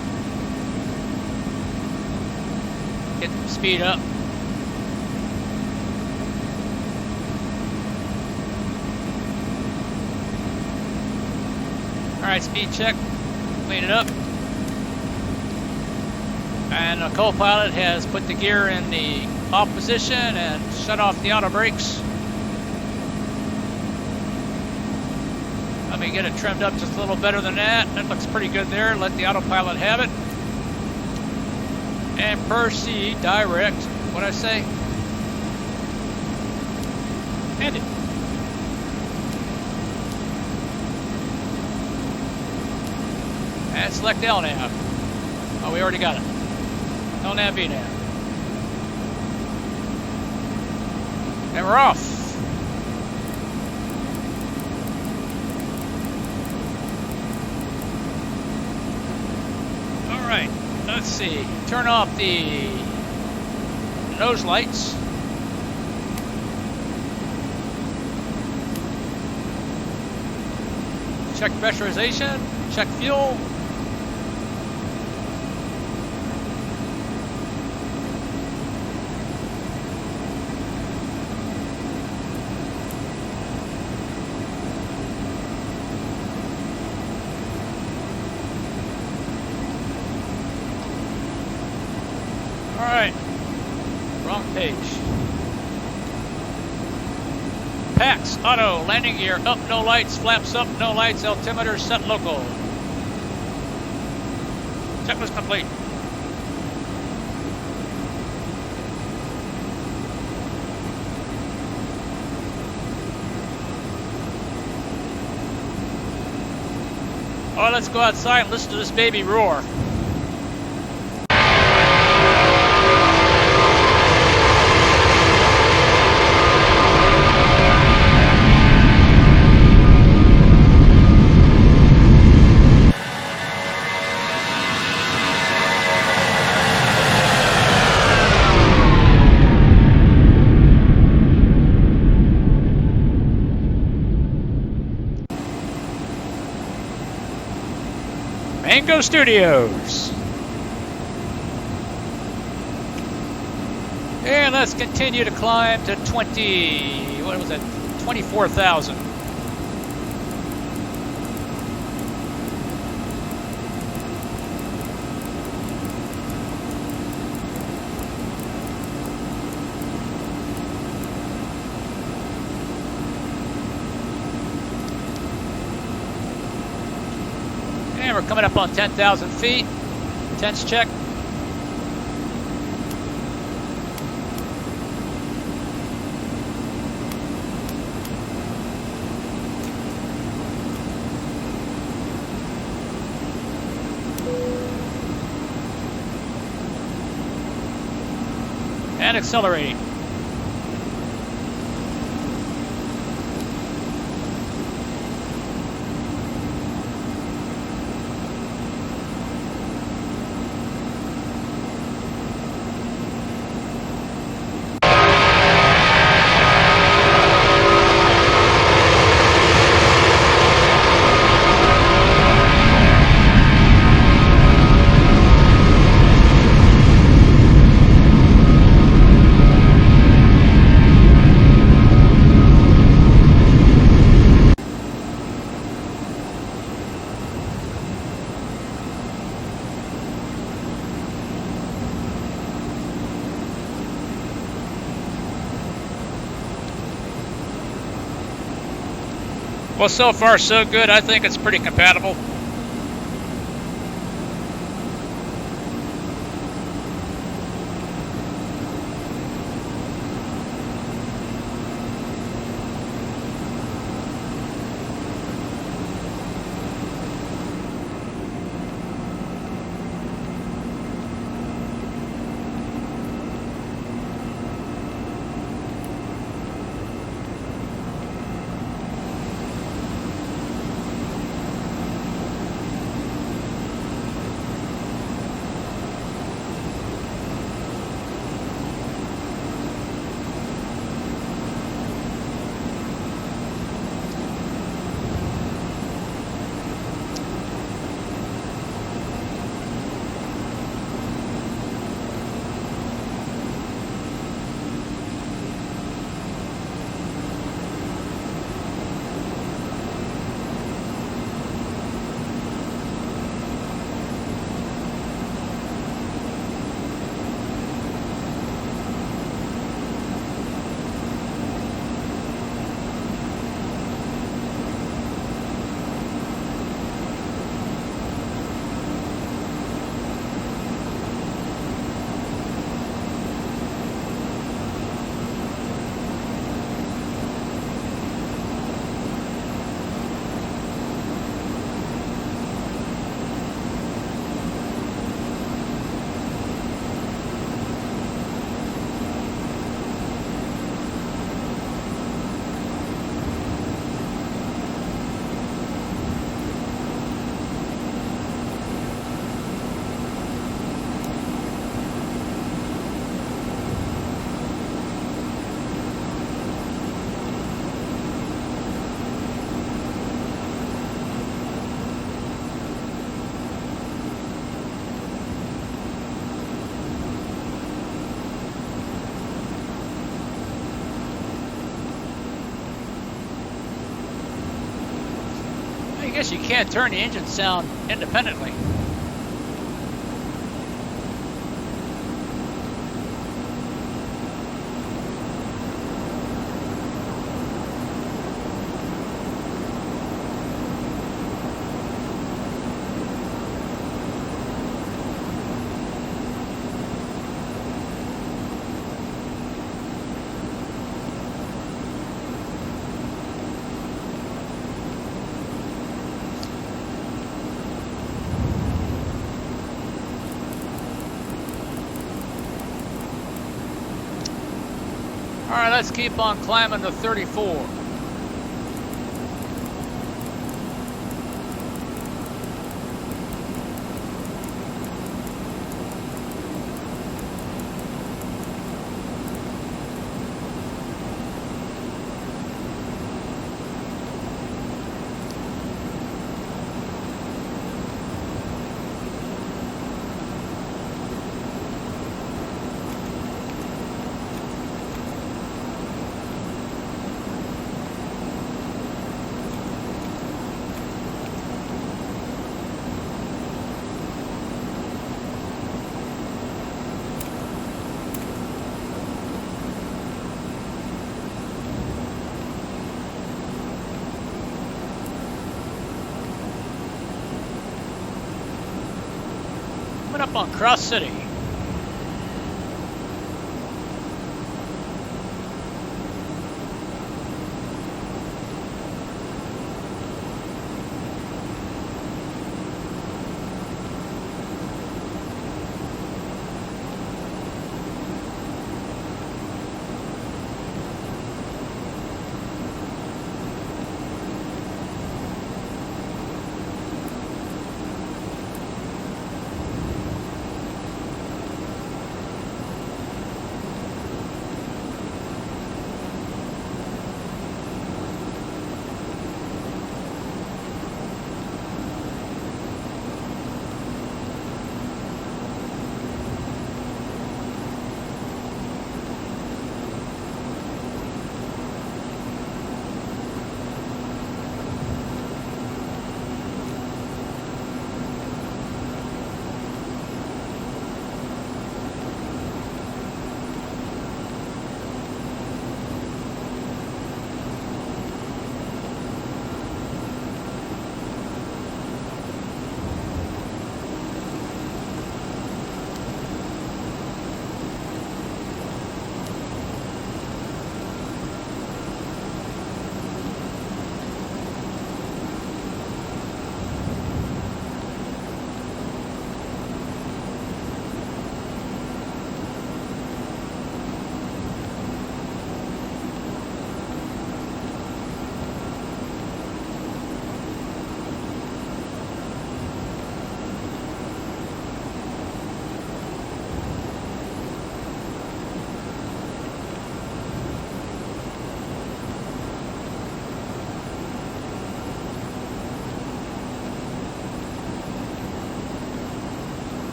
Get the speed up. Alright, speed check, clean it up. And the co-pilot has put the gear in the off position and shut off the auto brakes. Let me get it trimmed up just a little better than that. That looks pretty good there. Let the autopilot have it. And proceed direct. What'd I say? End it. And select LNAV. Oh, we already got it. LNAV, VNAV. And we're off. All right, let's see. Turn off the nose lights. Check pressurization, check fuel. Alright, wrong page. Pax, auto, landing gear, up, no lights, flaps up, no lights, altimeter set local. Checklist complete. Alright, let's go outside and listen to this baby roar. Mango Studios. let's continue to climb to 24,000. And we're coming up on 10,000 feet. Temps check. And accelerating. Well, so far so good. I think it's pretty compatible. I guess you can't turn the engine sound independently. All right, let's keep on climbing to 34. up on Cross City.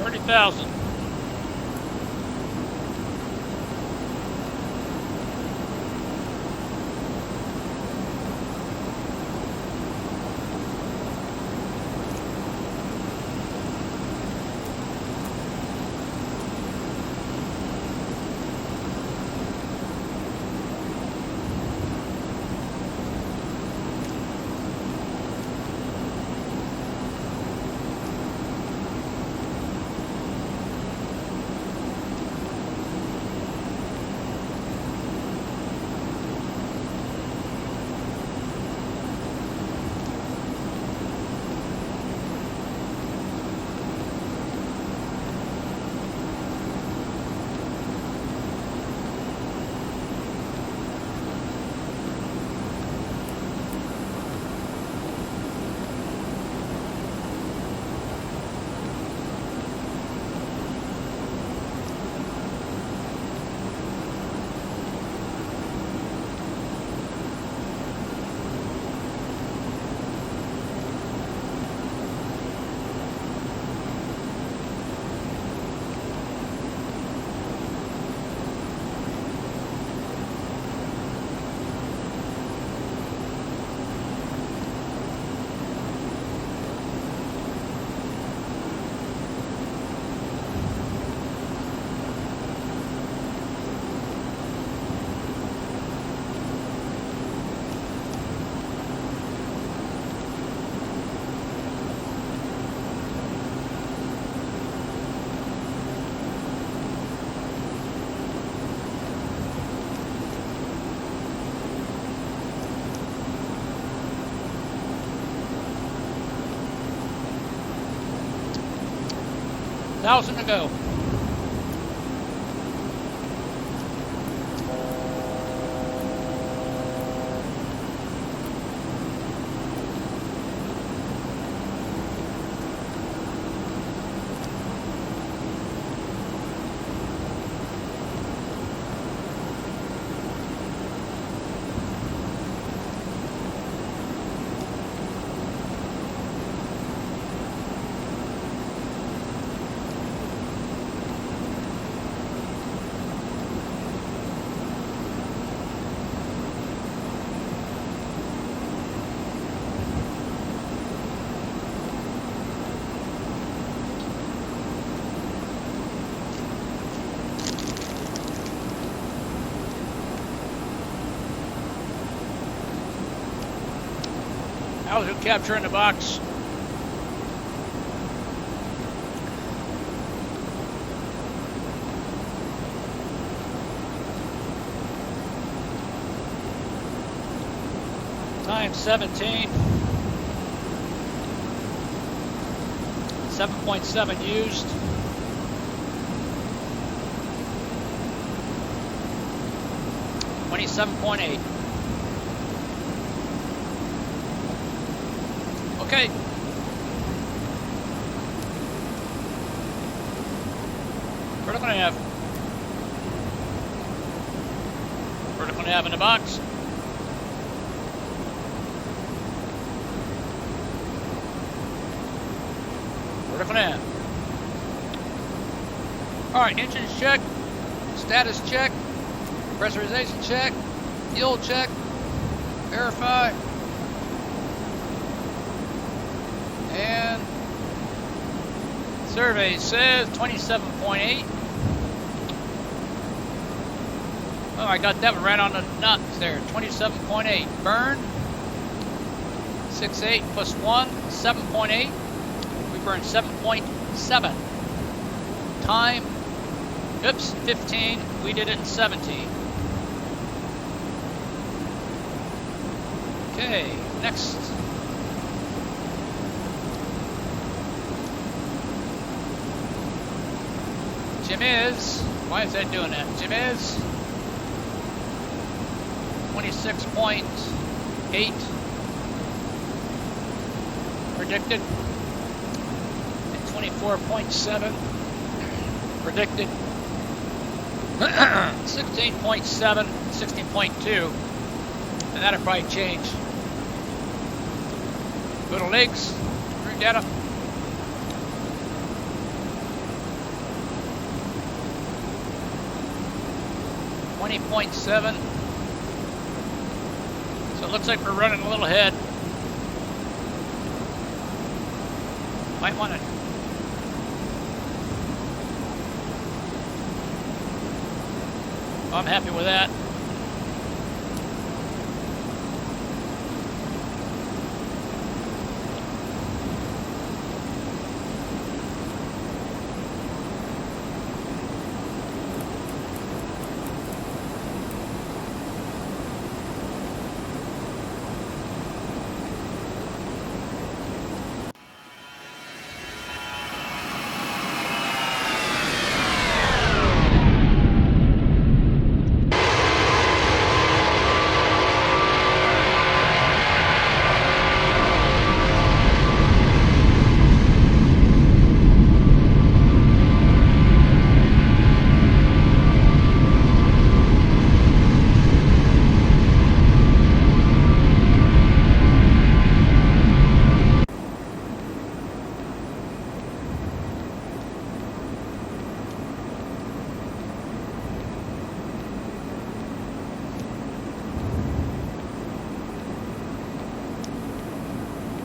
$30,000. 1,000 to go. Altitude capture in the box. Time 17. 7.7 used. $27.8. Okay. Vertical nav. Vertical nav in the box. Vertical nav. Alright, engines check. Status check. Pressurization check. Fuel check. Verify. And survey says 27.8. Oh, I got that one right on the nuts there. 27.8. Burn 6.8 plus 1, 7.8. We burned 7.7. Time, oops, 15. We did it in 17. Okay, next. Jim is, why is that doing that? Jim is 26.8 predicted and 24.7 predicted. 16.7, 16.2, and that'll probably change. Go to legs, crew data. .7. So it looks like we're running a little ahead. Might want to. I'm happy with that.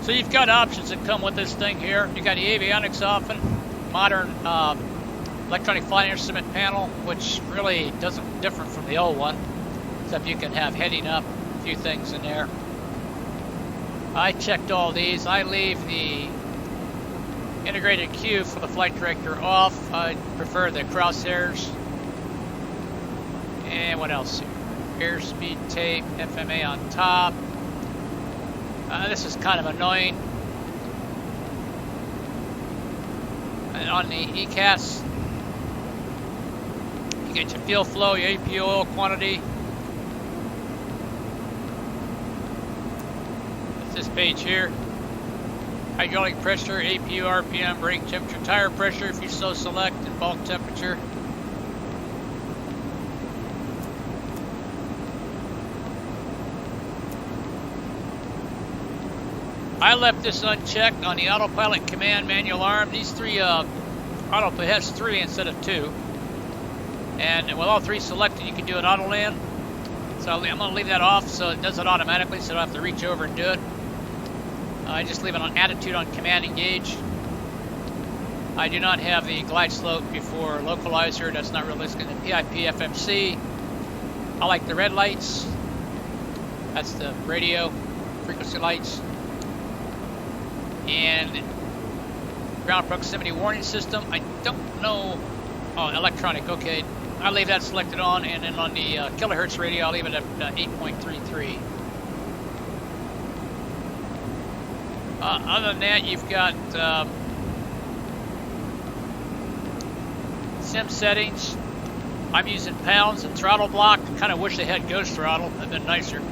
So you've got options that come with this thing here. You got the avionics often, modern electronic flight instrument panel, which really doesn't differ from the old one, except you can have heading up, a few things in there. I checked all these. I leave the integrated cue for the flight director off. I prefer the crosshairs. And what else here? Airspeed tape, FMA on top. This is kind of annoying. And on the ECAS, you get your fuel flow, your AP oil quantity. It's this page here. Hydraulic pressure, APU, RPM, brake temperature, tire pressure if you so select, and bulk temperature. I left this unchecked on the autopilot command manual arm. These three, autopilot has 3 instead of 2. And with all 3 selected, you can do an auto land. So I'm going to leave that off so it does it automatically, so I don't have to reach over and do it. I just leave it on attitude on command engage. I do not have the glide slope before localizer. That's not realistic. The PIP FMC. I like the red lights. That's the radio frequency lights. And ground proximity warning system. I don't know. Oh, electronic. Okay. I'll leave that selected on. And then on the kilohertz radio, I'll leave it at 8.33. Other than that, you've got sim settings. I'm using pounds and throttle block. Kind of wish they had ghost throttle. That'd been nicer.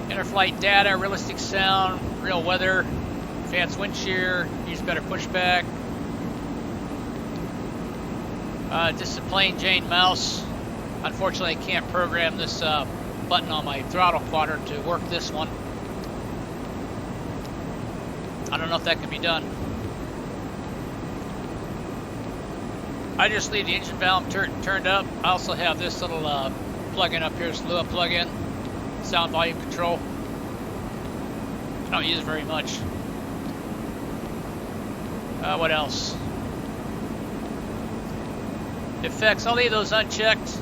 Interflight data, realistic sound, real weather, advanced wind shear, use better pushback. Just a plain Jane mouse. Unfortunately, I can't program this button on my throttle quadrant to work this one. I don't know if that can be done. I just leave the engine valve turned up. I also have this little plug-in up here, this Lua plug-in, sound volume control. I don't use it very much. What else? Effects, I'll leave those unchecked.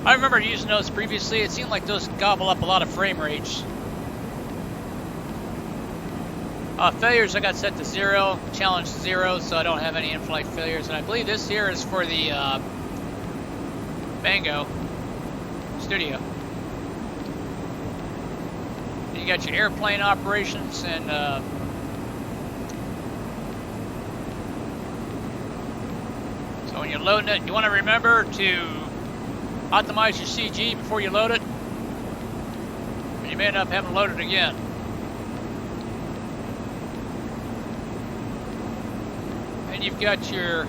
I remember using those previously. It seemed like those gobble up a lot of frame rates. Failures I got set to 0, challenge 0, so I don't have any in-flight failures. And I believe this here is for the Mango Studio. You got your airplane operations and so when you're loading it, you want to remember to optimize your CG before you load it. And you may end up having to load it again. And you've got your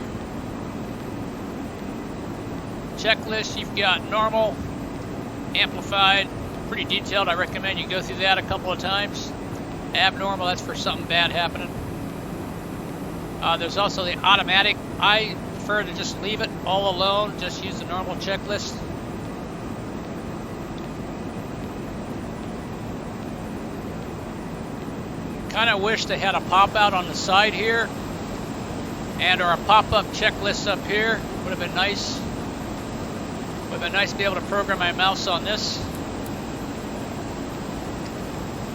checklist. You've got normal, amplified, pretty detailed. I recommend you go through that a couple of times. Abnormal, that's for something bad happening. There's also the automatic. I prefer to just leave it all alone, just use the normal checklist. Kind of wish they had a pop-out on the side here, and or a pop-up checklist up here. Would have been nice. Would have been nice to be able to program my mouse on this.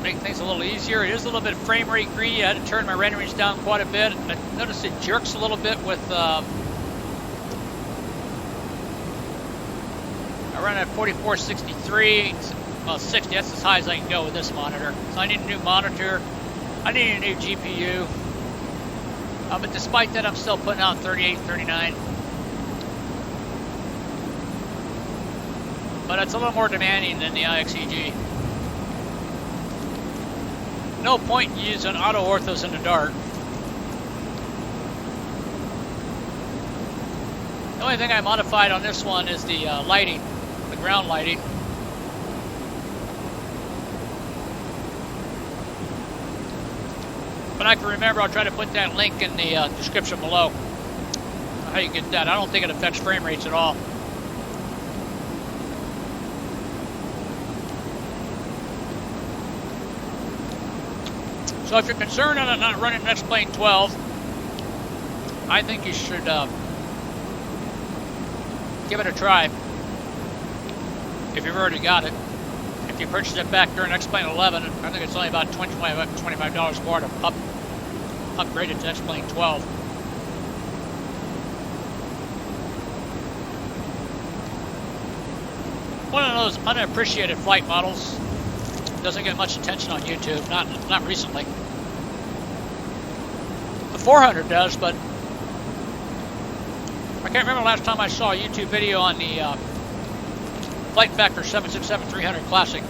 Make things a little easier. It is a little bit frame rate greedy. I had to turn my renderings down quite a bit. I noticed it jerks a little bit with I run at 4463. Well, 60. That's as high as I can go with this monitor. So I need a new monitor. I need a new GPU. But despite that, I'm still putting out 38, 39. But it's a little more demanding than the IXEG. No point in using auto orthos in the dark. The only thing I modified on this one is the lighting, the ground lighting. When I can remember, I'll try to put that link in the description below. How you get that. I don't think it affects frame rates at all. So if you're concerned on it not running xp12, I think you should give it a try. If you've already got it. If you purchased it back during xp11, I think it's only about $25 more to upgrade it to xp12. One of those unappreciated flight models. Doesn't get much attention on YouTube, not recently. The 400 does, but I can't remember the last time I saw a YouTube video on the Flight Factor 767-300 Classic.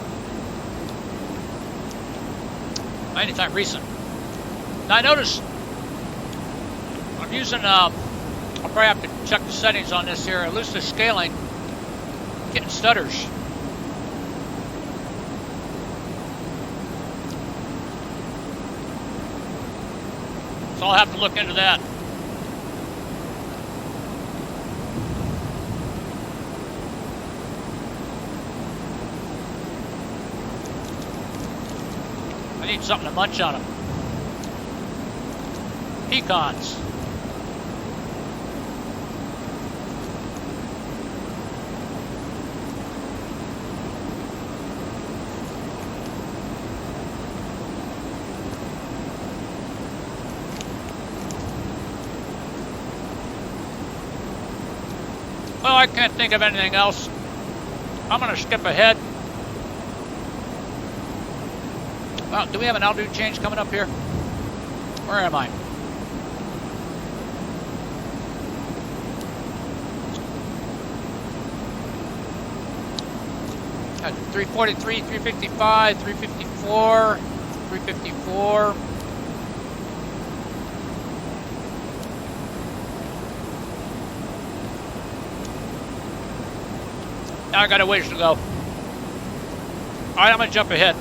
Anytime recent. Now I noticed I'm using, I'll probably have to check the settings on this here, elusive scaling, getting stutters. So I'll have to look into that. I need something to munch on them. Pecans. Well, I can't think of anything else. I'm going to skip ahead. Well, do we have an altitude change coming up here? Where am I? At 343, 355, 354, 354. Now I got a ways to go. All right, I'm going to jump ahead.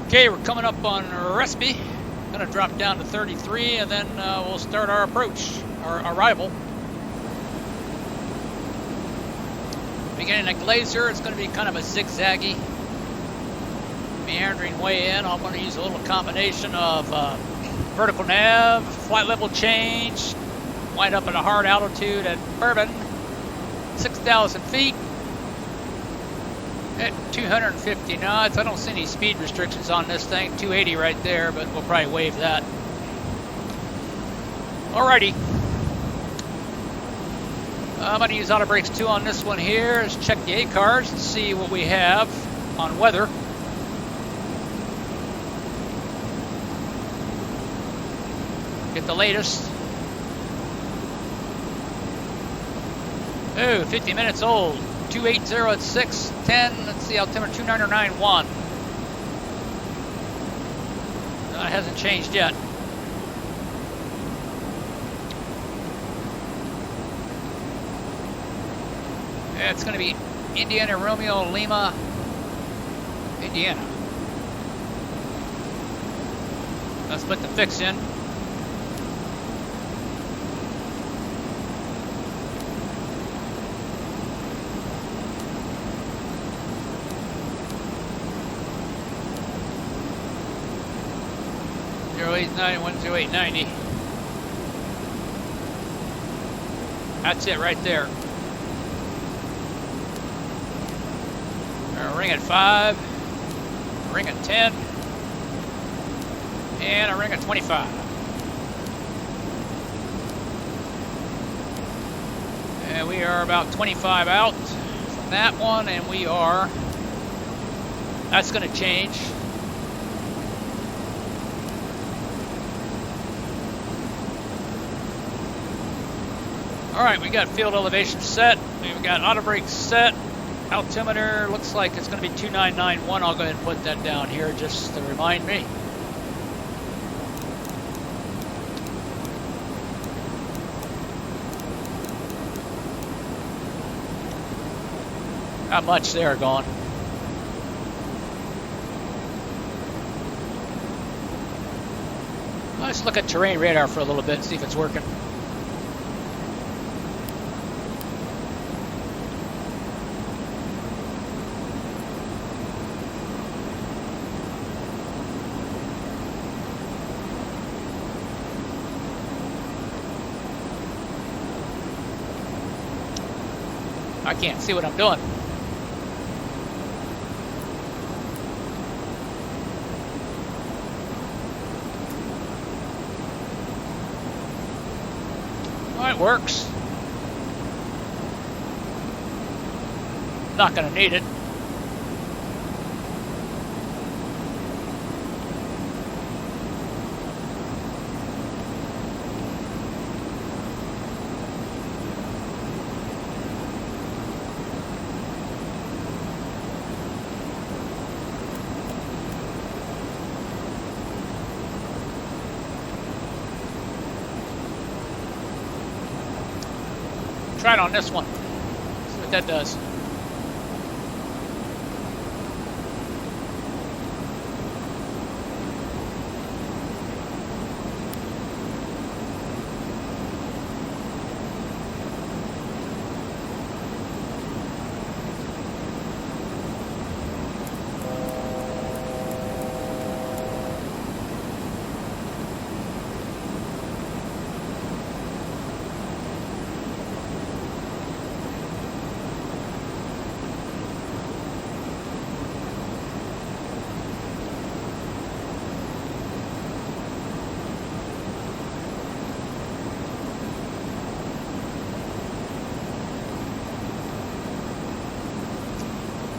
Okay, we're coming up on Recipe. Gonna drop down to 33 and then we'll start our approach, our arrival. Beginning at Glacier, it's gonna be kind of a zigzaggy, meandering way in. I'm gonna use a little combination of vertical nav, flight level change, wind up at a hard altitude at Bourbon, 6,000 feet. At 250 knots. I don't see any speed restrictions on this thing. 280 right there, but we'll probably waive that. Alrighty. I'm going to use auto brakes 2 on this one here. Let's check the A-cards and see what we have on weather. Get the latest. Oh, 50 minutes old. 280 at 6:10. Let's see, altimeter 2991. That hasn't changed yet. It's going to be Indiana Romeo Lima, Indiana. Let's put the fix in. .89 10890. That's it right there. A ring at 5, a ring at 10, and a ring at 25. And we are about 25 out from that one, and we are, that's going to change. All right, we got field elevation set. We've got auto brakes set. Altimeter looks like it's going to be 2991. I'll go ahead and put that down here just to remind me. Not much there going. Let's look at terrain radar for a little bit and see if it's working. I can't see what I'm doing. Well, it works. Not going to need it. Try it on this one. See what that does.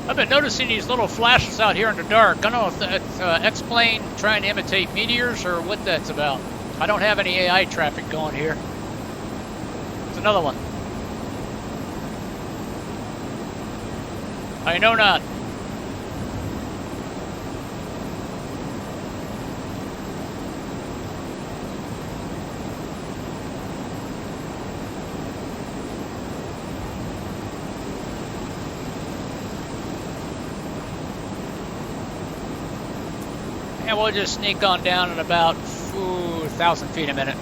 I've been noticing these little flashes out here in the dark. I don't know if that's X-plane trying to imitate meteors or what that's about. I don't have any AI traffic going here. There's another one. I know not. And we'll just sneak on down at about 1,000 feet a minute.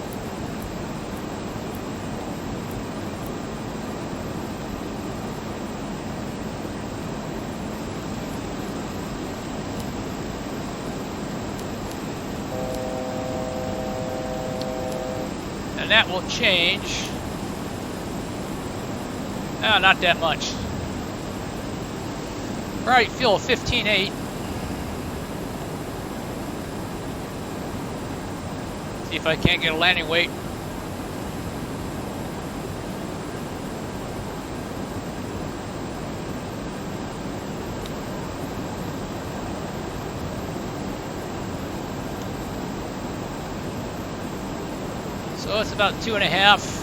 And that will change. No, not that much. Right, fuel 15.8. See if I can't get a landing weight. So it's about 2.5.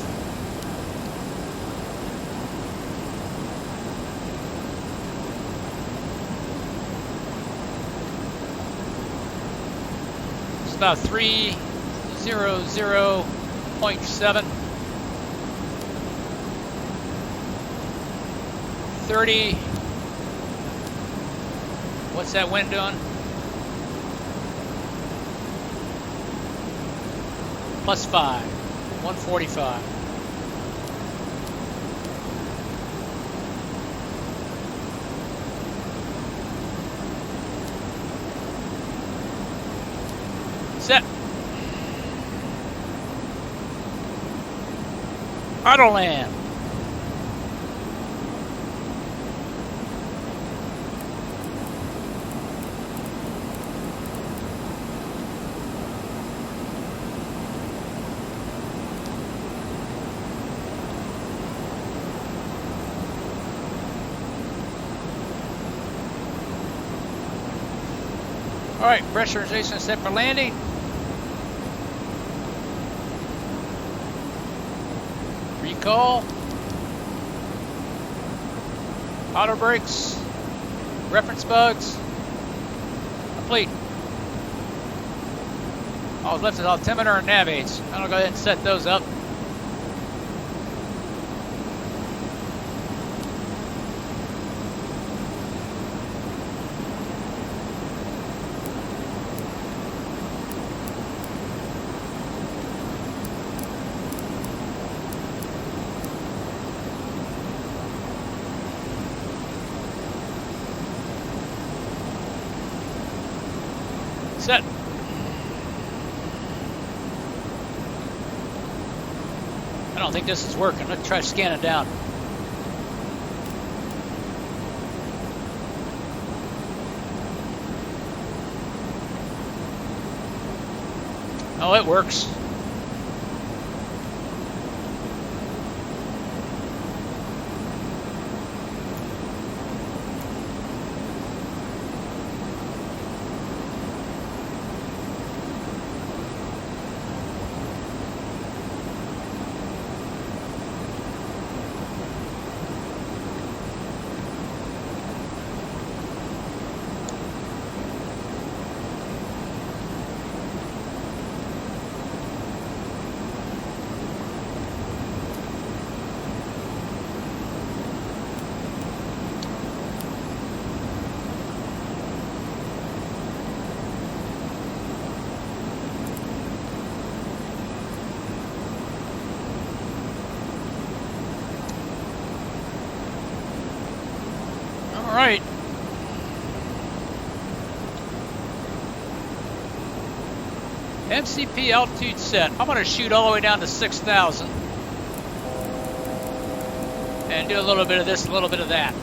It's about 300.7. 30. What's that wind doing? Plus 5. 145. Set. Auto land. All right, pressurization set for landing. Recall. Auto brakes. Reference bugs. Complete. All that's left is altimeter and nav aids. I'm gonna go ahead and set those up. Set. I don't think this is working. Let's try to scan it down. Oh, it works. All right. MCP altitude set. I'm going to shoot all the way down to 6,000 and do a little bit of this, a little bit of that.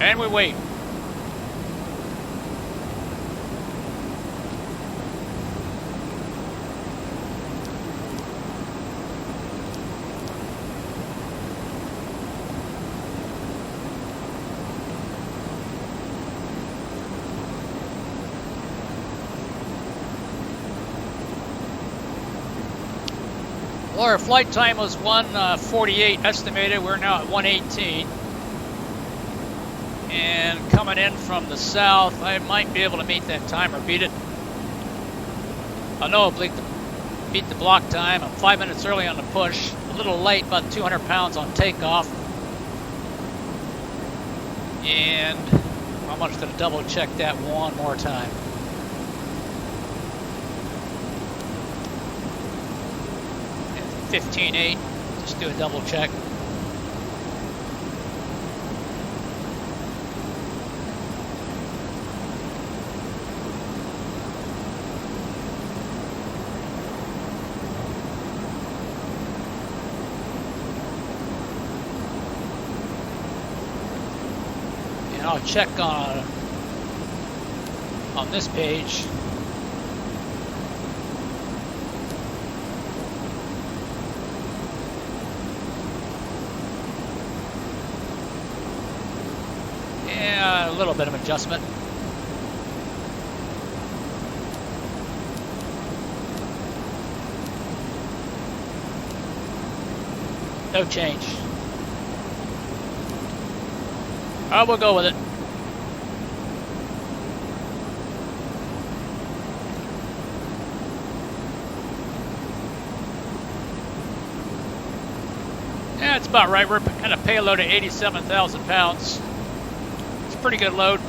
And we wait. Well, our flight time was 1:48 estimated. We're now at 1:18. And coming in from the south, I might be able to meet that time or beat it. I know I'll beat the block time. I'm 5 minutes early on the push. A little late, about 200 pounds on takeoff. And I'm just going to double check that one more time. And 15.8, just do a double check. I'll check on this page. Yeah, a little bit of adjustment. No change. We'll go with it. Yeah, it's about right. We're at a payload of 87,000 pounds. It's a pretty good load.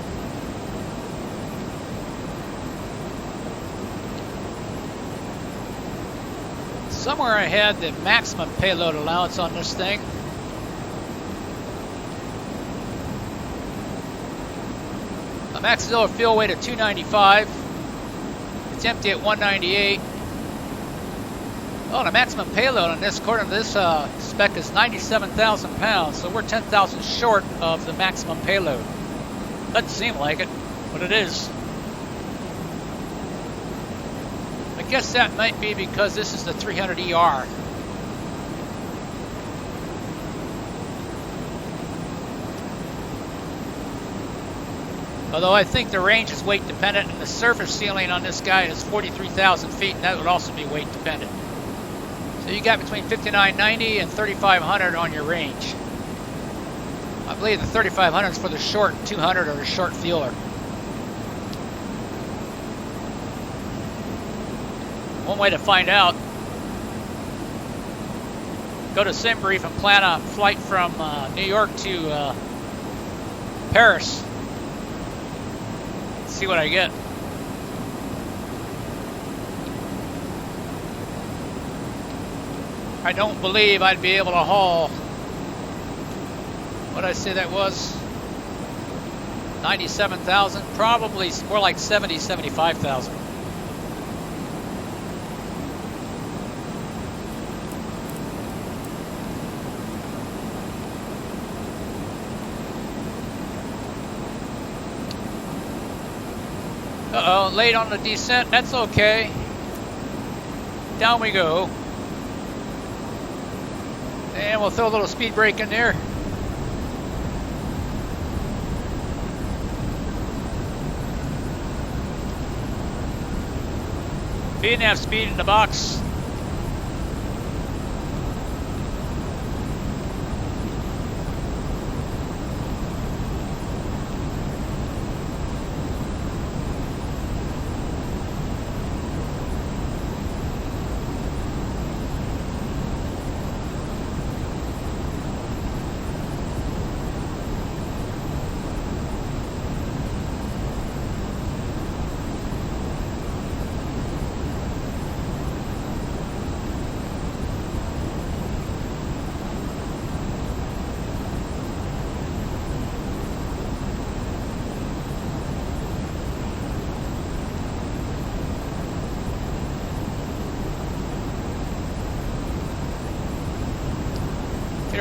Somewhere I had the maximum payload allowance on this thing. Max auxiliary fuel weight of 295. It's empty at 198. Oh, the maximum payload on this, according to this spec, is 97,000 pounds. So we're 10,000 short of the maximum payload. Doesn't seem like it, but it is. I guess that might be because this is the 300ER. Although I think the range is weight dependent, and the surface ceiling on this guy is 43,000 feet, and that would also be weight dependent. So you got between 5990 and 3500 on your range. I believe the 3500 is for the short 200 or the short fueler. One way to find out, go to SimBrief and plan a flight from New York to Paris. See what I get. I don't believe I'd be able to haul, what did I say that was? 97,000, probably more like 70, 75,000. Uh-oh, late on the descent, that's okay. Down we go. And we'll throw a little speed brake in there. VNAV speed in the box.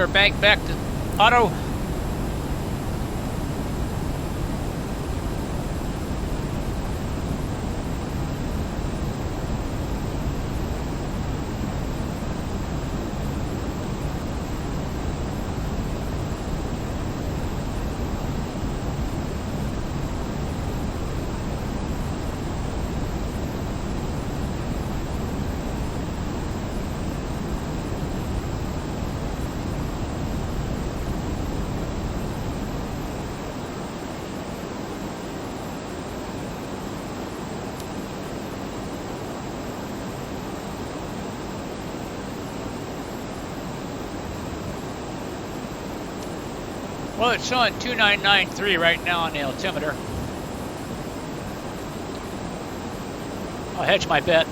her bank back to auto. Well, it's showing 2993 right now on the altimeter. I'll hedge my bet.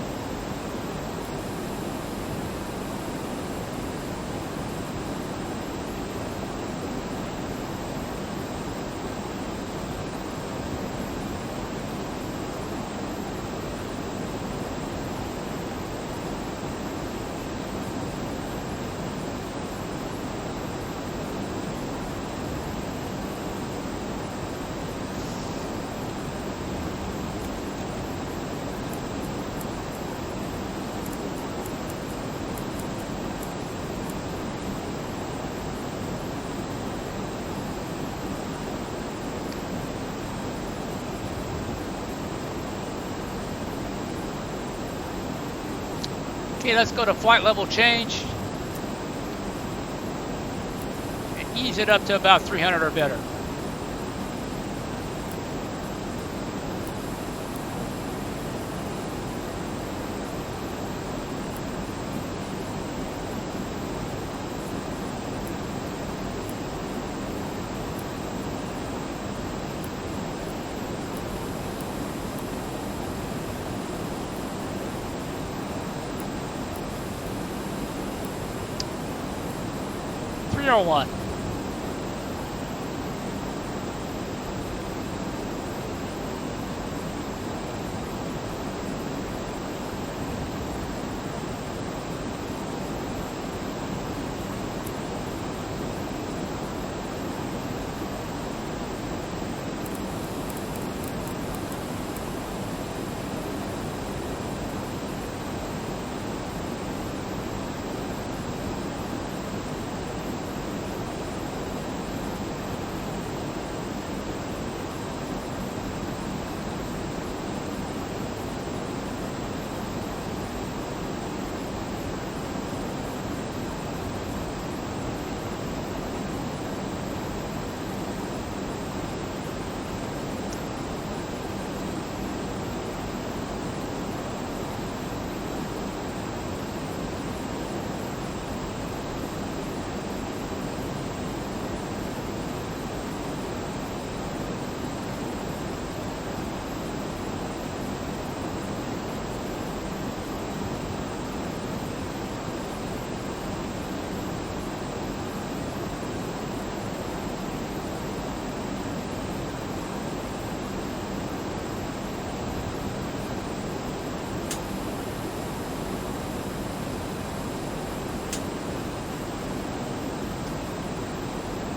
Okay, let's go to flight level change and ease it up to about 300 or better. One.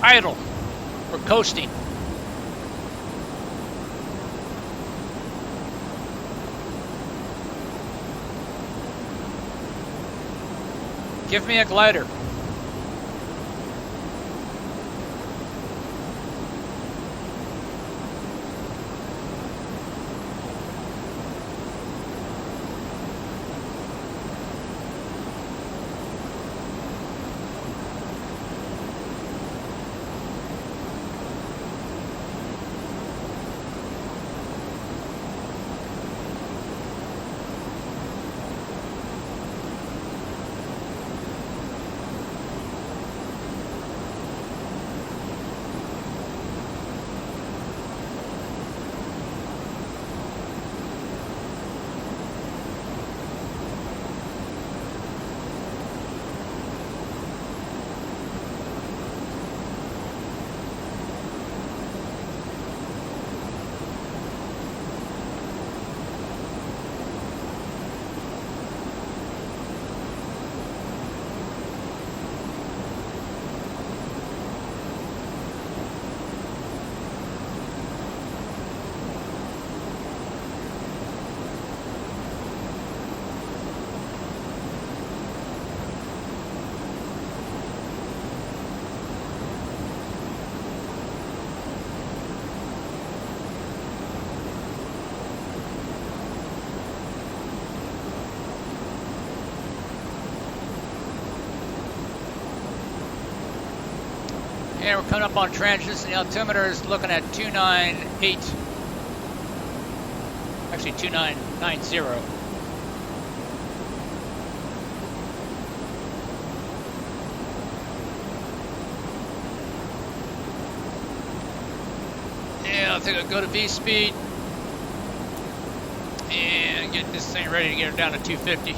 Idle. We're coasting. Give me a glider. Okay, we're coming up on transition. The altimeter is looking at 298. Actually, 2990. Yeah, I think I'll go to V speed and get this thing ready to get her down to 250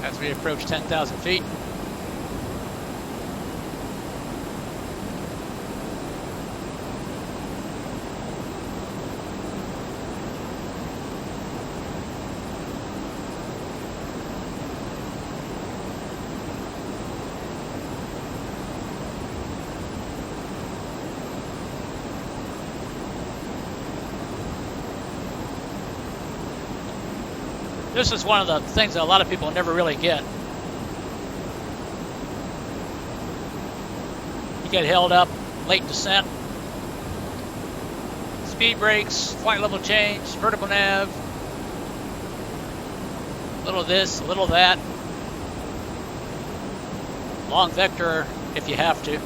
as we approach 10,000 feet. This is one of the things that a lot of people never really get. You get held up, late descent, speed brakes, flight level change, vertical nav, a little of this, a little of that, long vector if you have to.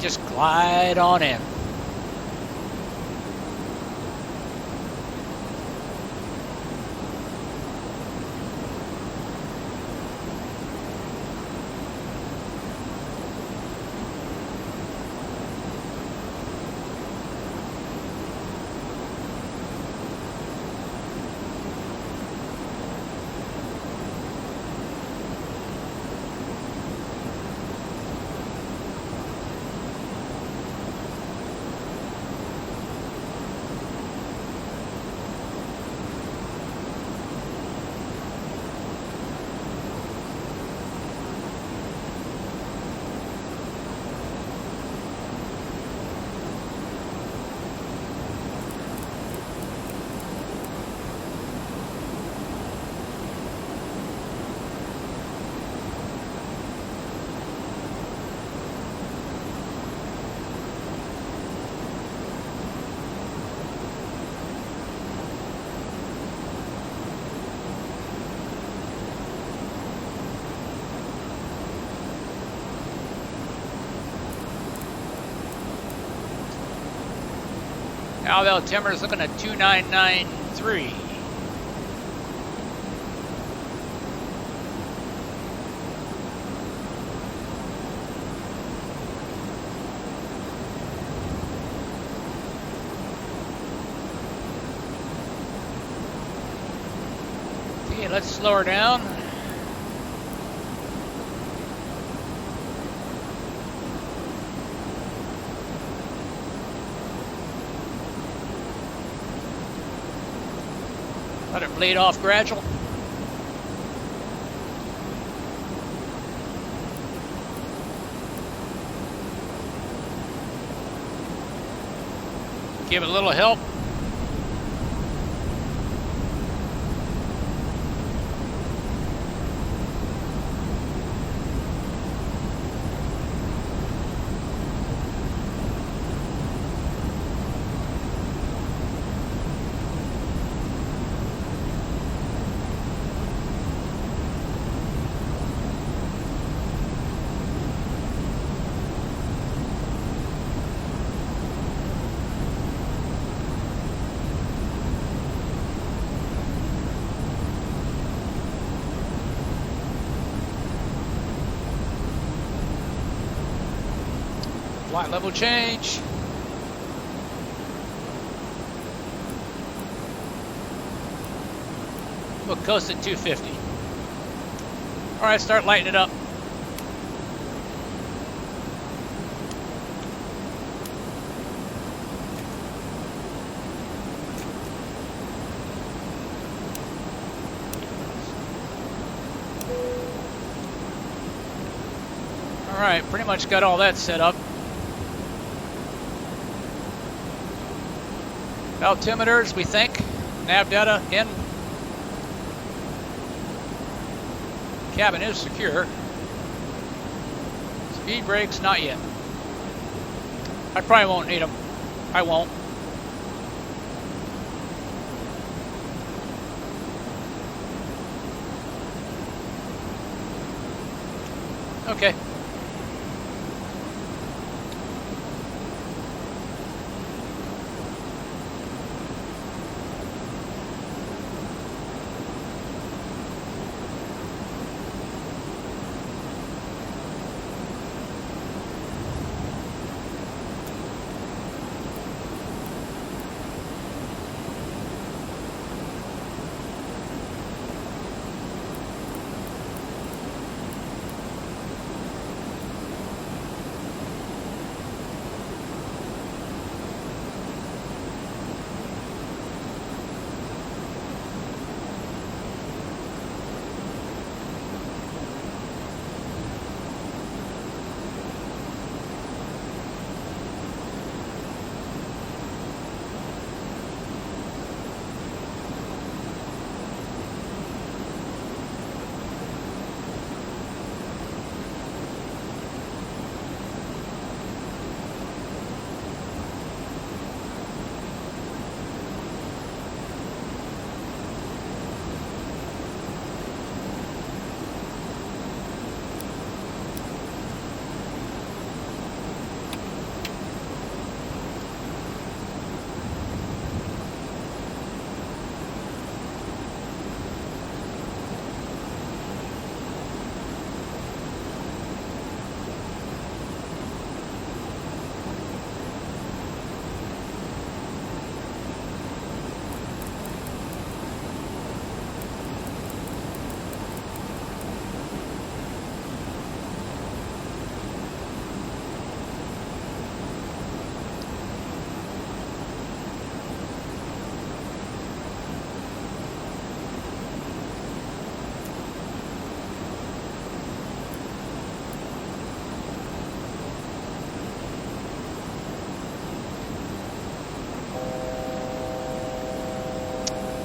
Just glide on in. Now the altimeter is looking at 2993. Okay, let's slow her down. Let it bleed off gradual. Give it a little help. Flight level change. We'll coast at 250. All right, start lighting it up. All right, pretty much got all that set up. Altimeters, we think. Nav data in. Cabin is secure. Speed brakes, not yet. I probably won't need them. I won't. Okay.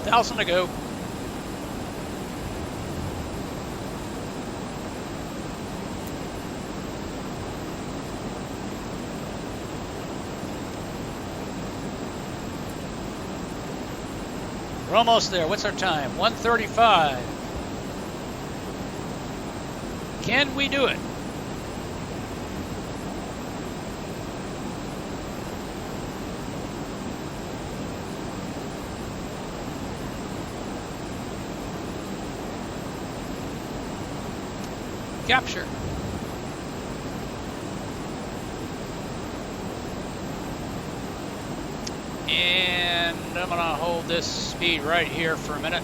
$1,000 to go. We're almost there. What's our time? 1:35. Can we do it? Capture. And I'm gonna hold this speed right here for a minute.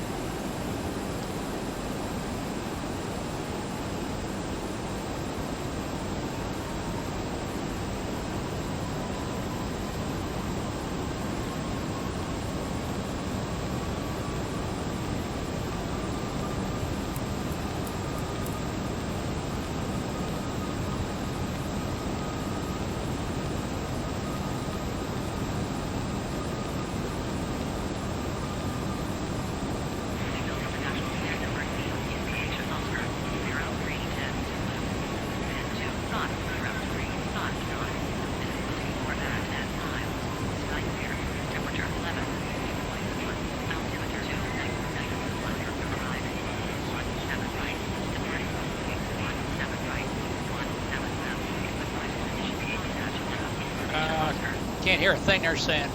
Can't hear a thing they're saying.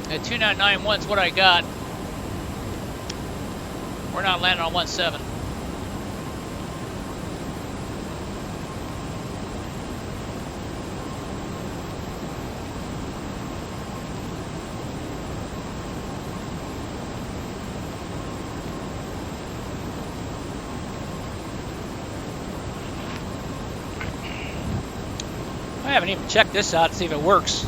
At 2991 is what I got. We're not landing on 17. I haven't even checked this out to see if it works.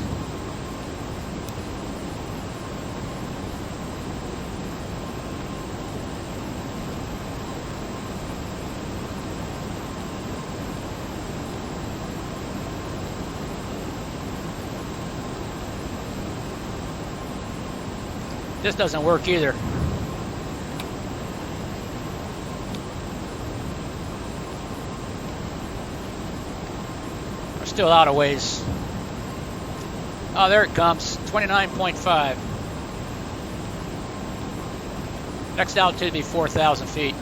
This doesn't work either. We're still out of ways. Oh, there it comes. 29.5. Next altitude will be 4,000 feet.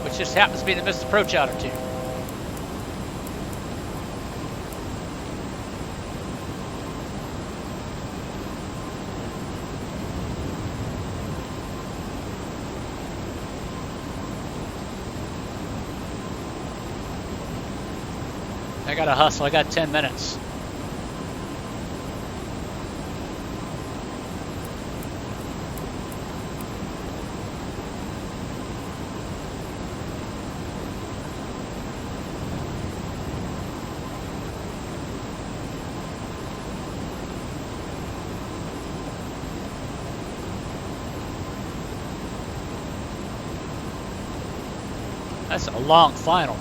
Which just happens to be the missed approach altitude. I gotta hustle. I got 10 minutes. That's a long final.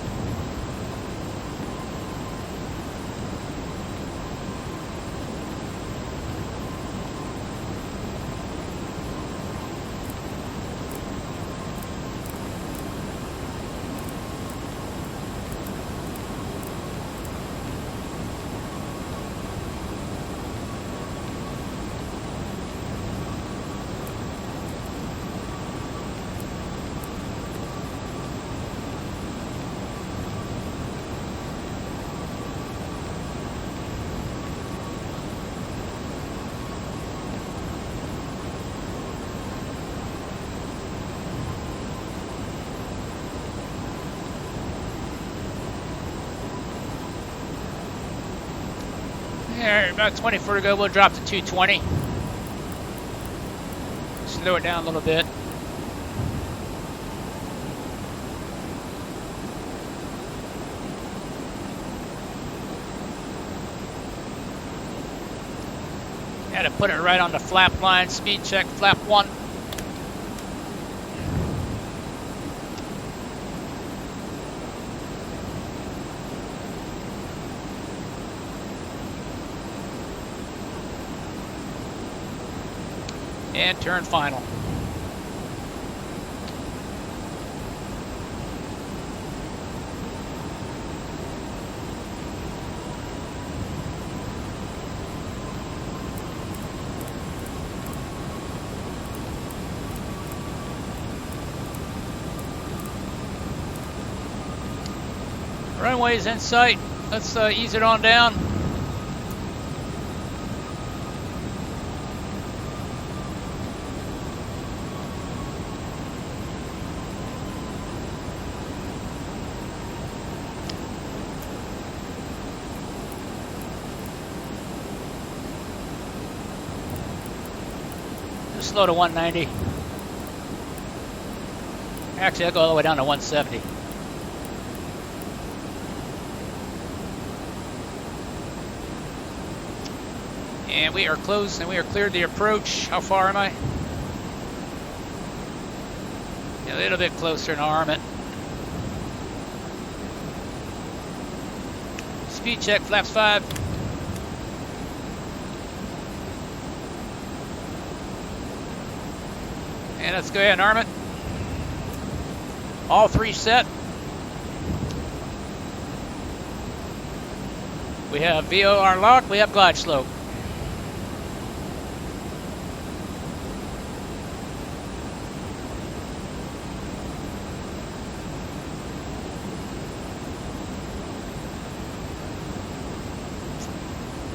There, about 24 to go. We'll drop to 220. Slow it down a little bit. Had to put it right on the flap line. Speed check, flap 1. And turn final. Runway's in sight. Let's ease it on down. Slow to 190. Actually, I'll go all the way down to 170. And we are close and we are cleared the approach. How far am I? A little bit closer to arm it. Speed check, flaps 5. And let's go ahead and arm it. All 3 set. We have VOR lock, we have glide slope.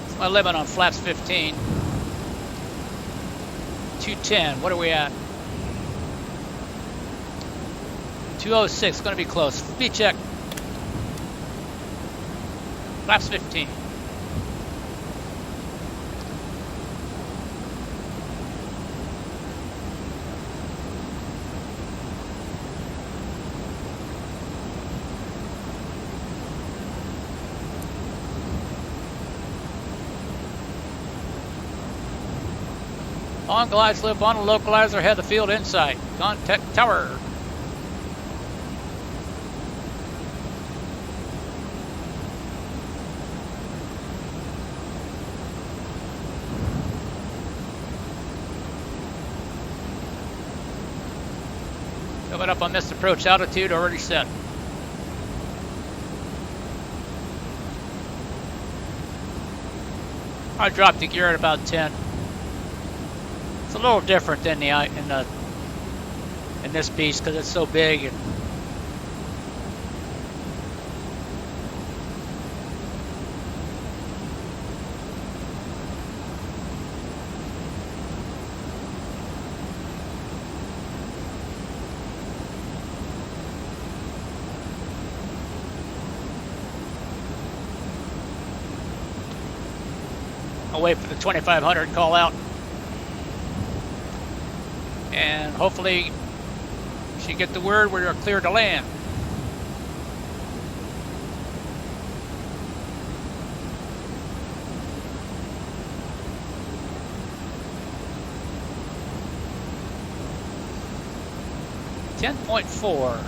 It's my limit on flaps 15. 210, what are we at? 206, going to be close. Speed check. Flaps 15. On glide slope, on the localizer, head the field inside. Contact tower. Coming up on missed approach altitude, already set. I dropped the gear at about 10. It's a little different than in this beast because it's so big. And I'll wait for the 2500 call out. And hopefully she get the word we're clear to land. .4.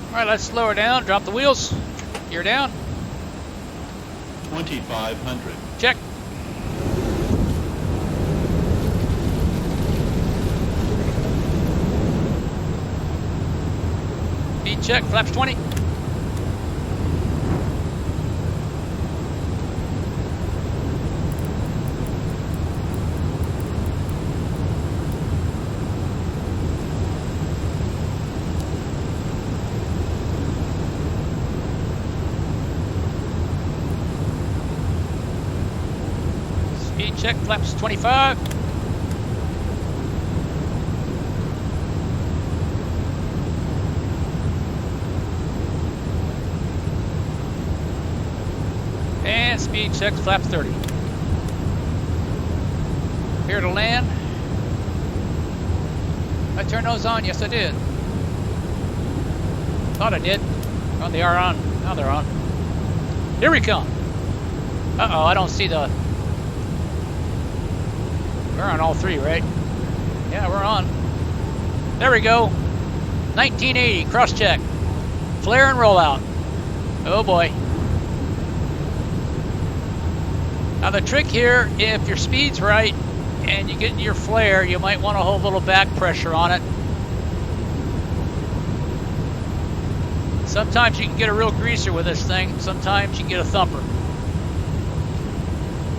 All right, let's slow her down. Drop the wheels. Gear down. 2500. Check. Speed check. Flaps 20. Check, flaps 25. And speed check, flaps 30. Here to land. I turned those on? Yes, I did. Thought I did. Oh, they are on. Now they're on. Here we come. Uh-oh, I don't see the... We're on all three, right? Yeah, we're on. There we go. 1980, cross-check. Flare and rollout. Oh boy. Now the trick here, if your speed's right and you get into your flare, you might want to hold a little back pressure on it. Sometimes you can get a real greaser with this thing. Sometimes you can get a thumper.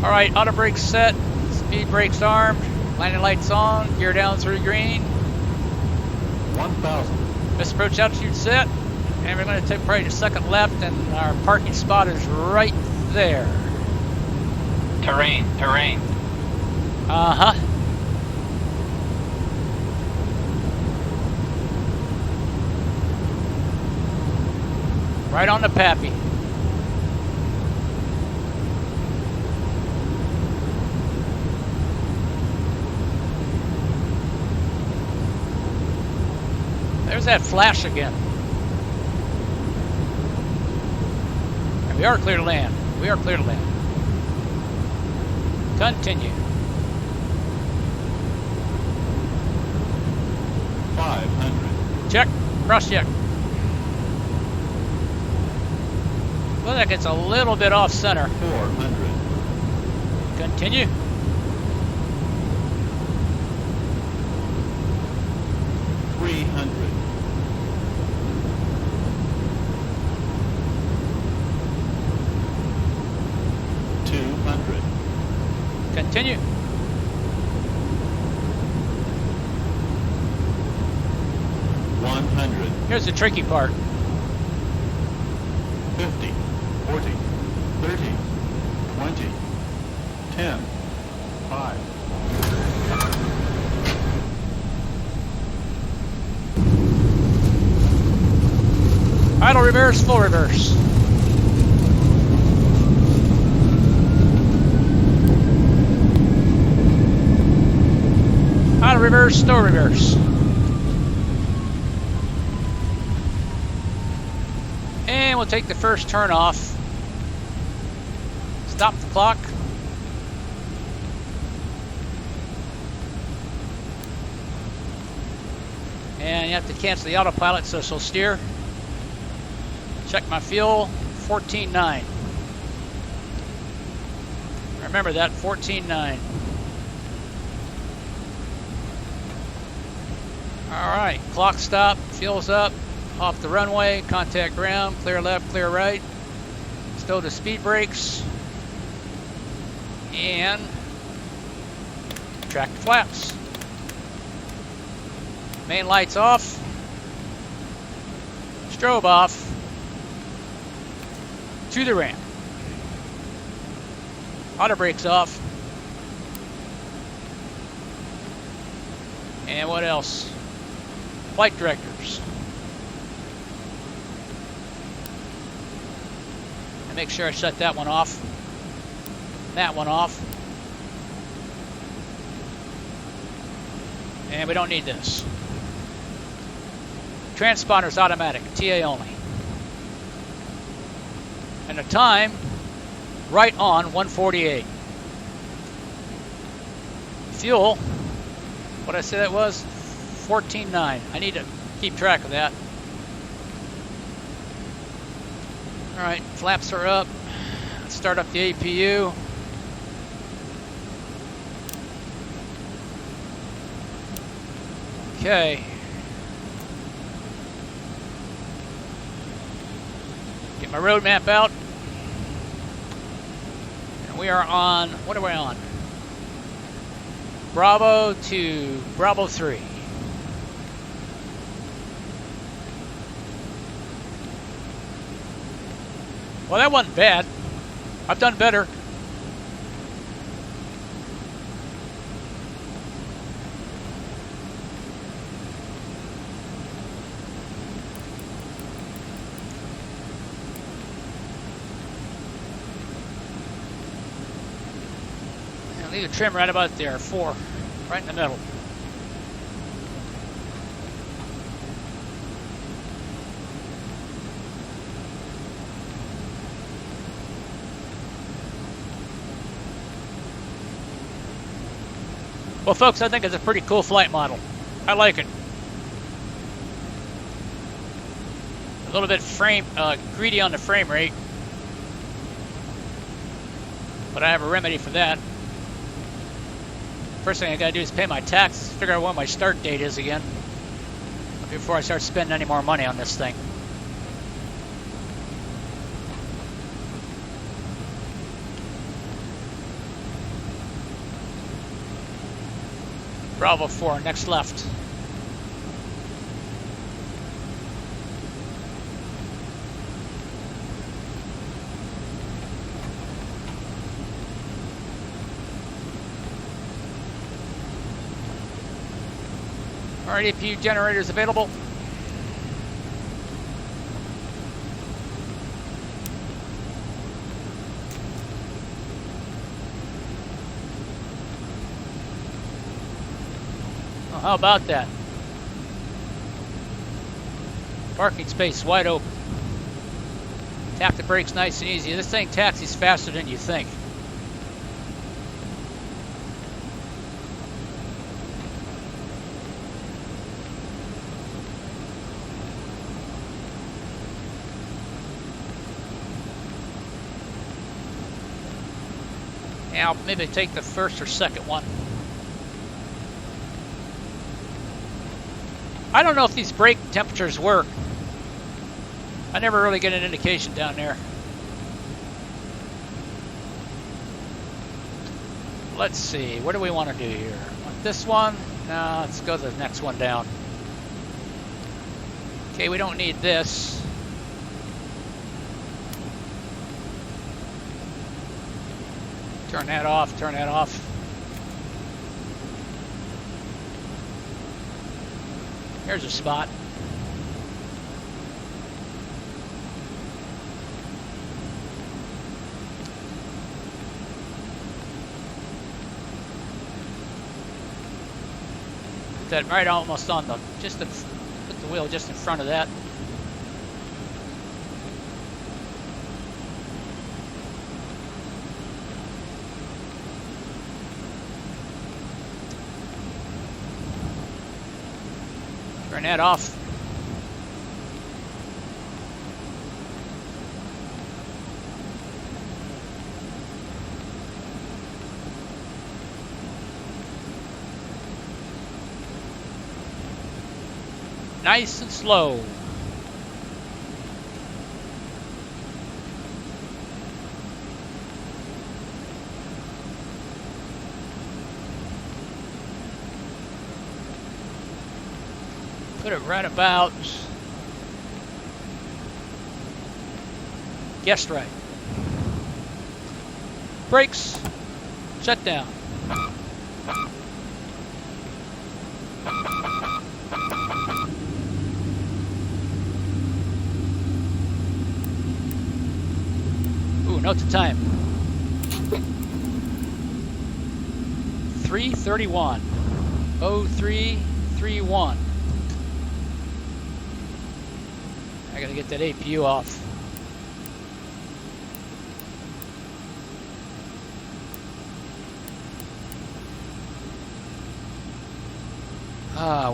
All right, auto brakes set. Speed brakes armed, landing lights on, gear down through green. 1000. Best approach altitude set, and we're going to take probably the second left, and our parking spot is right there. Terrain. Uh-huh. Right on the Pappy. There's that flash again. And we are clear to land. We are clear to land. Continue. 500. Check. Cross check. Looks like it's a little bit off center. 400. Continue. 300. 200. Continue. 100. Here's the tricky part. 50. 40. 30. 20. 10. 5. Idle reverse, full reverse. Idle reverse, no reverse. And we'll take the first turn off. Stop the clock. And you have to cancel the autopilot so she'll steer. Check my fuel, 14.9. Remember that, 14.9. Alright, clock stop, fuel's up, off the runway, contact ground, clear left, clear right. Stow the speed brakes. And track the flaps. Main lights off. Strobe off. To the ramp. Auto brakes off. And what else? Flight directors. And make sure I shut that one off. That one off. And we don't need this. Transponder's automatic, TA only. And the time, right on 148. Fuel, what did I say that was? 14.9. I need to keep track of that. Alright, flaps are up. Let's start up the APU. Okay. Get my road map out. And we are on, what are we on? Bravo to Bravo 3. Well, that wasn't bad. I've done better. Leave the trim right about there, 4, right in the middle. Well, folks, I think it's a pretty cool flight model. I like it. A little bit greedy on the frame rate, but I have a remedy for that. First thing I gotta do is pay my taxes, figure out what my start date is again, before I start spending any more money on this thing. Bravo 4, next left. Alright, APU generators available. Oh, how about that? Parking space wide open. Tap the brakes nice and easy. This thing taxis faster than you think. Now, maybe take the first or second one. I don't know if these brake temperatures work. I never really get an indication down there. Let's see, what do we want to do here? Want this one? No, let's go to the next one down. Okay, we don't need this. Turn that off, turn that off. Here's a spot. Put that right almost on the, put the wheel just in front of that. Turn that off. nice and slow. Put it right about, guessed right. Brakes, set down. Ooh, note the time. 3:31. 0331. I gotta get that APU off.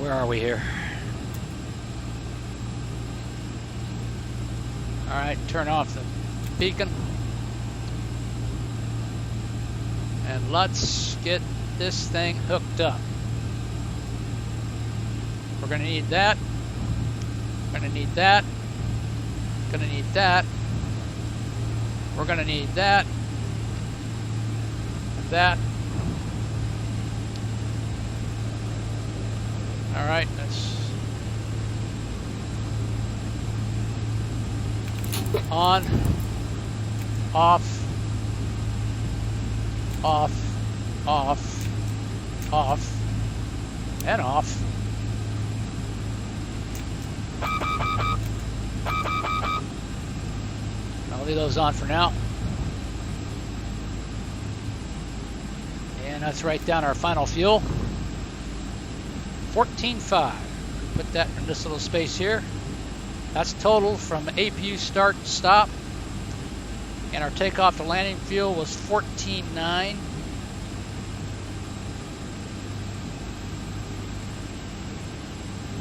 Where are we here? All right, turn off the beacon. And let's get this thing hooked up. We're gonna need that. We're gonna need that. Gonna need that. We're gonna need that. And that. All right, that's on, off, off, off, off, and off. I'll leave those on for now. And let's write down our final fuel. 14.5. Put that in this little space here. That's total from APU start to stop. And our takeoff to landing fuel was 14.9. I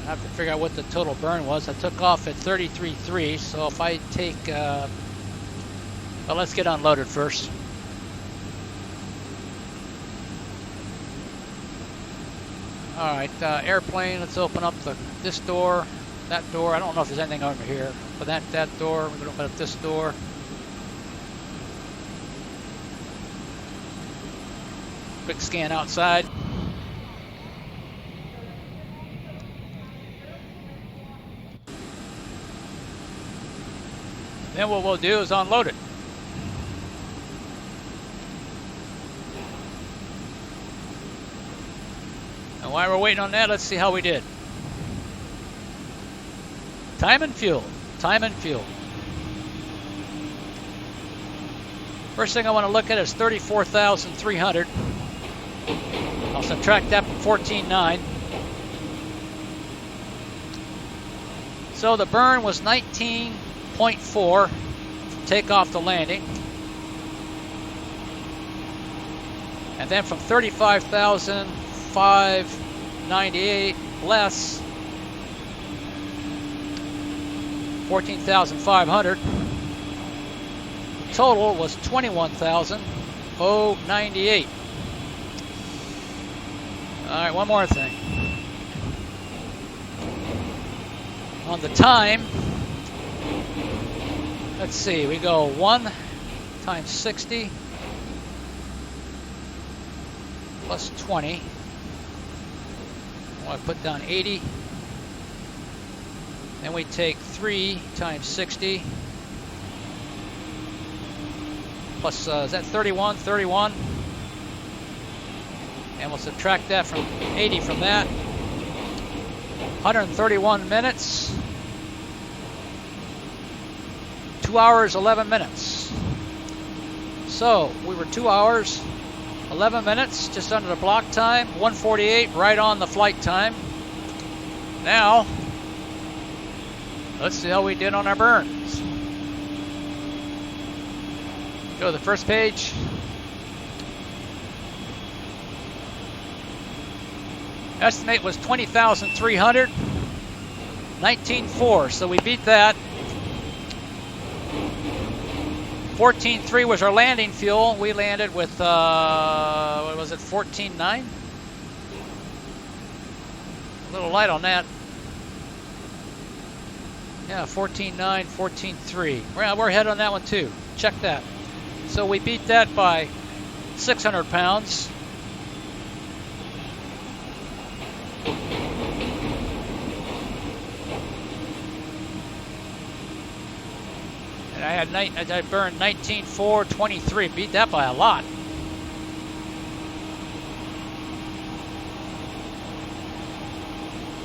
have to figure out what the total burn was. I took off at 33.3, so if I take, well, let's get unloaded first. All right, airplane, let's open up this door, that door. I don't know if there's anything over here, but that door, we're gonna open up this door. Quick scan outside. Then what we'll do is unload it. And while we're waiting on that, let's see how we did. Time and fuel. Time and fuel. First thing I want to look at is 34,300. I'll subtract that from 14.9. So the burn was 19.4 takeoff to landing. And then from 35,598 less 14,500. Total was 21,098. All right, one more thing. On the time, let's see, we go 1 times 60 plus 20. I want to put down 80. Then we take 3 times 60 plus, is that 31? 31. And we'll subtract that from 80 from that. 131 minutes. 2 hours, 11 minutes. So we were 2 hours, 11 minutes, just under the block time. 1:48, right on the flight time. Now, let's see how we did on our burns. Go to the first page. Estimate was 20,300. 19.4, so we beat that. 14.3 was our landing fuel. We landed with, what was it, 14.9? A little light on that. Yeah, 14.9, 14.3. We're ahead on that one too. Check that. So we beat that by 600 pounds. And I burned 19.423. Beat that by a lot.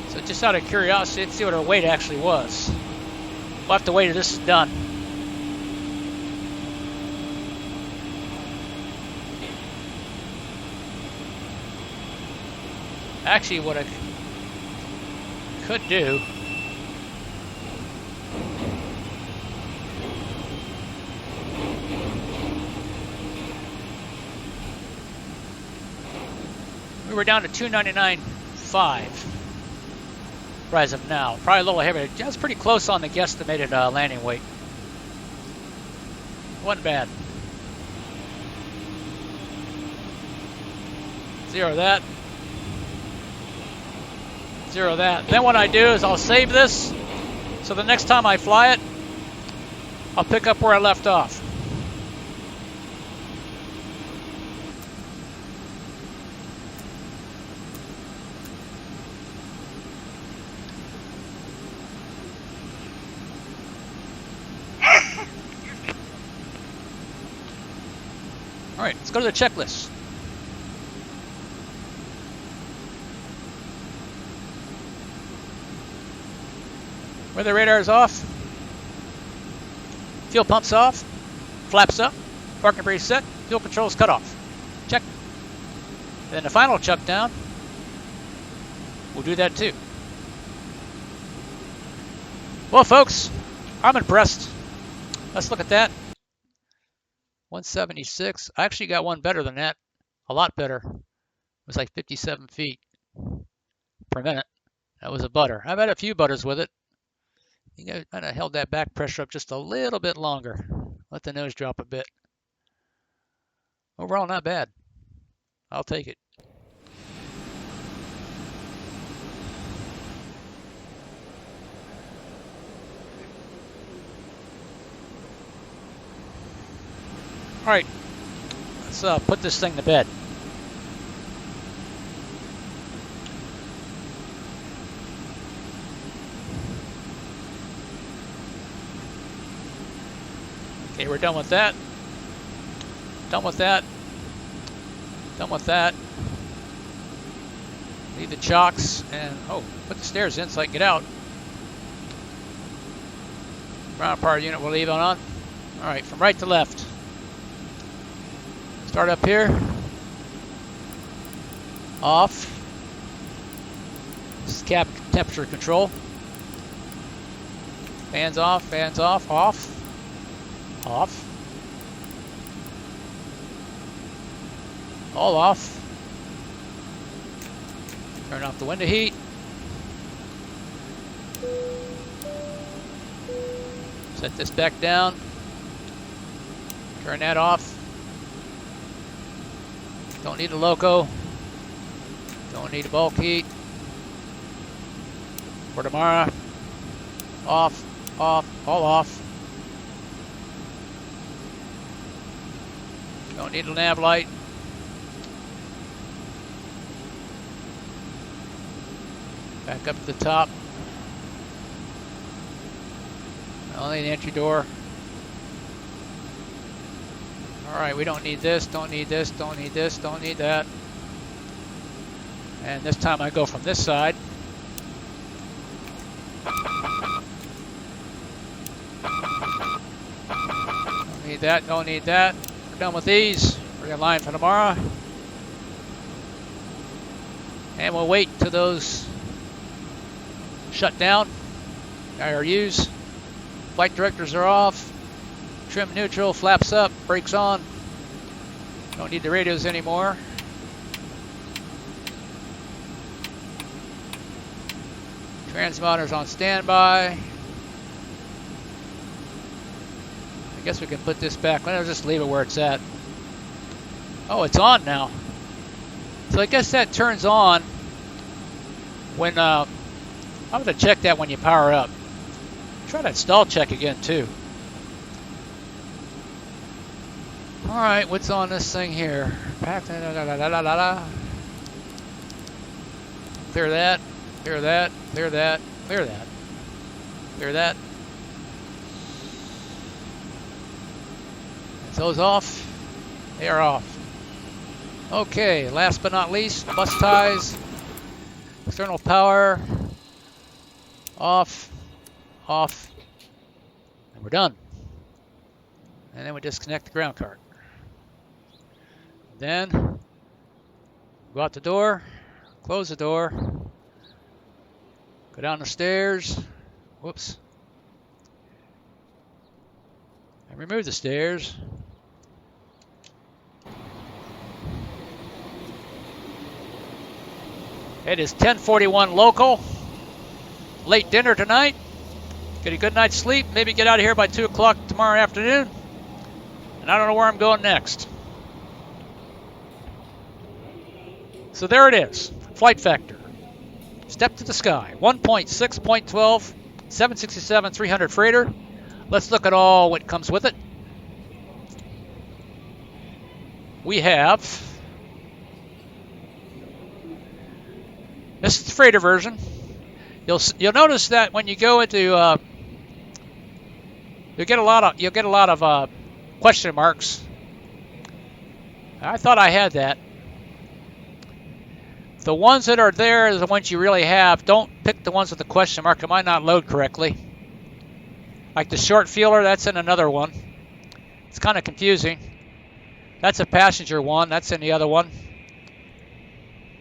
So just out of curiosity, let's see what our weight actually was. We'll have to wait till this is done. Actually, what I could do we were down to 299.5 as of now. Probably a little heavier. That's pretty close on the guesstimated landing weight. Wasn't bad. Zero that. Zero that. Then what I do is I'll save this, so the next time I fly it, I'll pick up where I left off. All right, let's go to the checklist. Weather radar is off. Fuel pumps off. Flaps up. Parking brake set. Fuel controls cut off. Check. Then the final chuck down. We'll do that too. Well, folks, I'm impressed. Let's look at that. 176. I actually got one better than that. A lot better. It was like 57 feet per minute. That was a butter. I've had a few butters with it. You kind of held that back pressure up just a little bit longer. Let the nose drop a bit. Overall, not bad. I'll take it. All right, let's put this thing to bed. Okay, we're done with that. Done with that. Done with that. Leave the chocks and, oh, put the stairs in so I can get out. Ground power unit we'll leave on. All right, from right to left. Start up here. Off. This is cab temperature control. Fans off, off. Off. All off. Turn off the window heat. Set this back down. Turn that off. Don't need a loco. Don't need a bulk heat. For tomorrow. Off, off, all off. Don't need a nav light. Back up to the top. Only the entry door. All right, we don't need this, don't need this, don't need this, don't need that. And this time I go from this side. Don't need that, don't need that. We're done with these. We're in line for tomorrow. And we'll wait till those shut down. IRUs. Flight directors are off. Trim neutral, flaps up, brakes on. Don't need the radios anymore. Transponder's on standby. I guess we can put this back. Let's just leave it where it's at. Oh, it's on now. So I guess that turns on when, I'm going to check that when you power up. Try that stall check again too. All right, what's on this thing here? Clear that, clear that, clear that, clear that, clear that. Is those off? They are off. Okay, last but not least, bus ties, external power, off, off, and we're done. And then we disconnect the ground cart. Then go out the door, close the door, go down the stairs, whoops, and remove the stairs. It is 10:41 local. Late dinner tonight. Get a good night's sleep. Maybe get out of here by 2 o'clock tomorrow afternoon. And I don't know where I'm going next. So there it is. Flight factor. Step to the sky. 1.6.12, 767-300 freighter. Let's look at all what comes with it. We have, this is the freighter version. You'll notice that when you go into you'll get a lot of question marks. I thought I had that. The ones that are there are the ones you really have. Don't pick the ones with the question mark. It might not load correctly. Like the short feeler, that's in another one. It's kind of confusing. That's a passenger one. That's in the other one.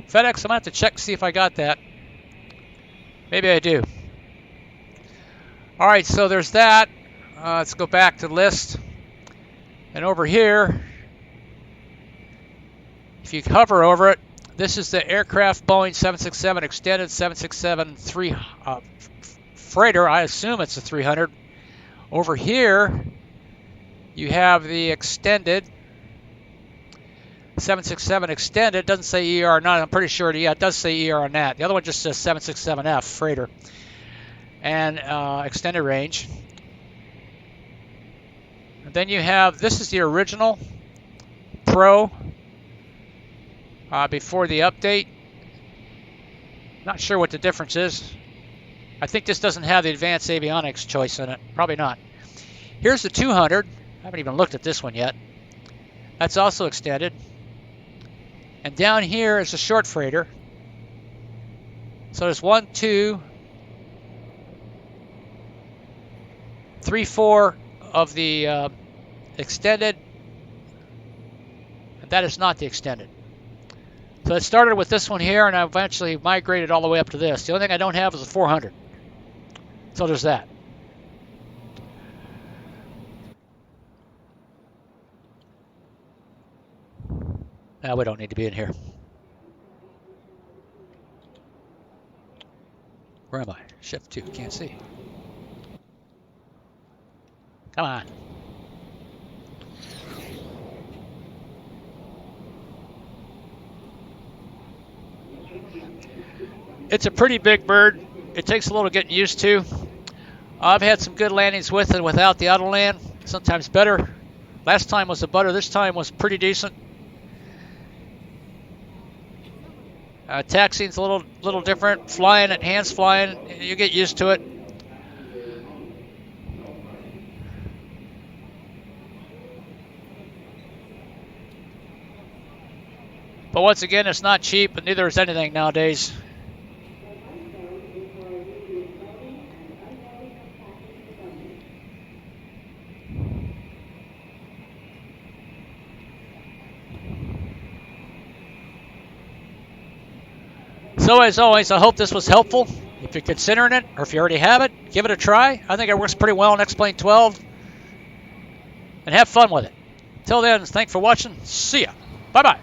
FedEx, I'm going to have to check to see if I got that. Maybe I do. All right, so there's that. Let's go back to the list. And over here, if you hover over it, this is the aircraft Boeing 767 extended 767-3 freighter. I assume it's a 300. Over here, you have the extended 767 extended. Doesn't say ER or not. I'm pretty sure it does say ER on that. The other one just says 767F freighter and extended range. And then you have, this is the original Pro before the update. Not sure what the difference is. I think this doesn't have the advanced avionics choice in it. Probably not. Here's the 200. I haven't even looked at this one yet. That's also extended. And down here is a short freighter. So there's 1, 2, 3, 4 of the extended. And that is not the extended. So it started with this one here, and I eventually migrated all the way up to this. The only thing I don't have is a 400. So there's that. Now we don't need to be in here. Where am I? Shift 2. Can't see. Come on. It's a pretty big bird. It takes a little getting used to. I've had some good landings with and without the auto land. Sometimes better. Last time was a butter. This time was pretty decent. Taxiing's a little different. Flying it, hands flying, you get used to it. But once again, it's not cheap, and neither is anything nowadays. So as always, I hope this was helpful. If you're considering it, or if you already have it, give it a try. I think it works pretty well in xp12. And have fun with it. Till then, thanks for watching. See ya. Bye-bye.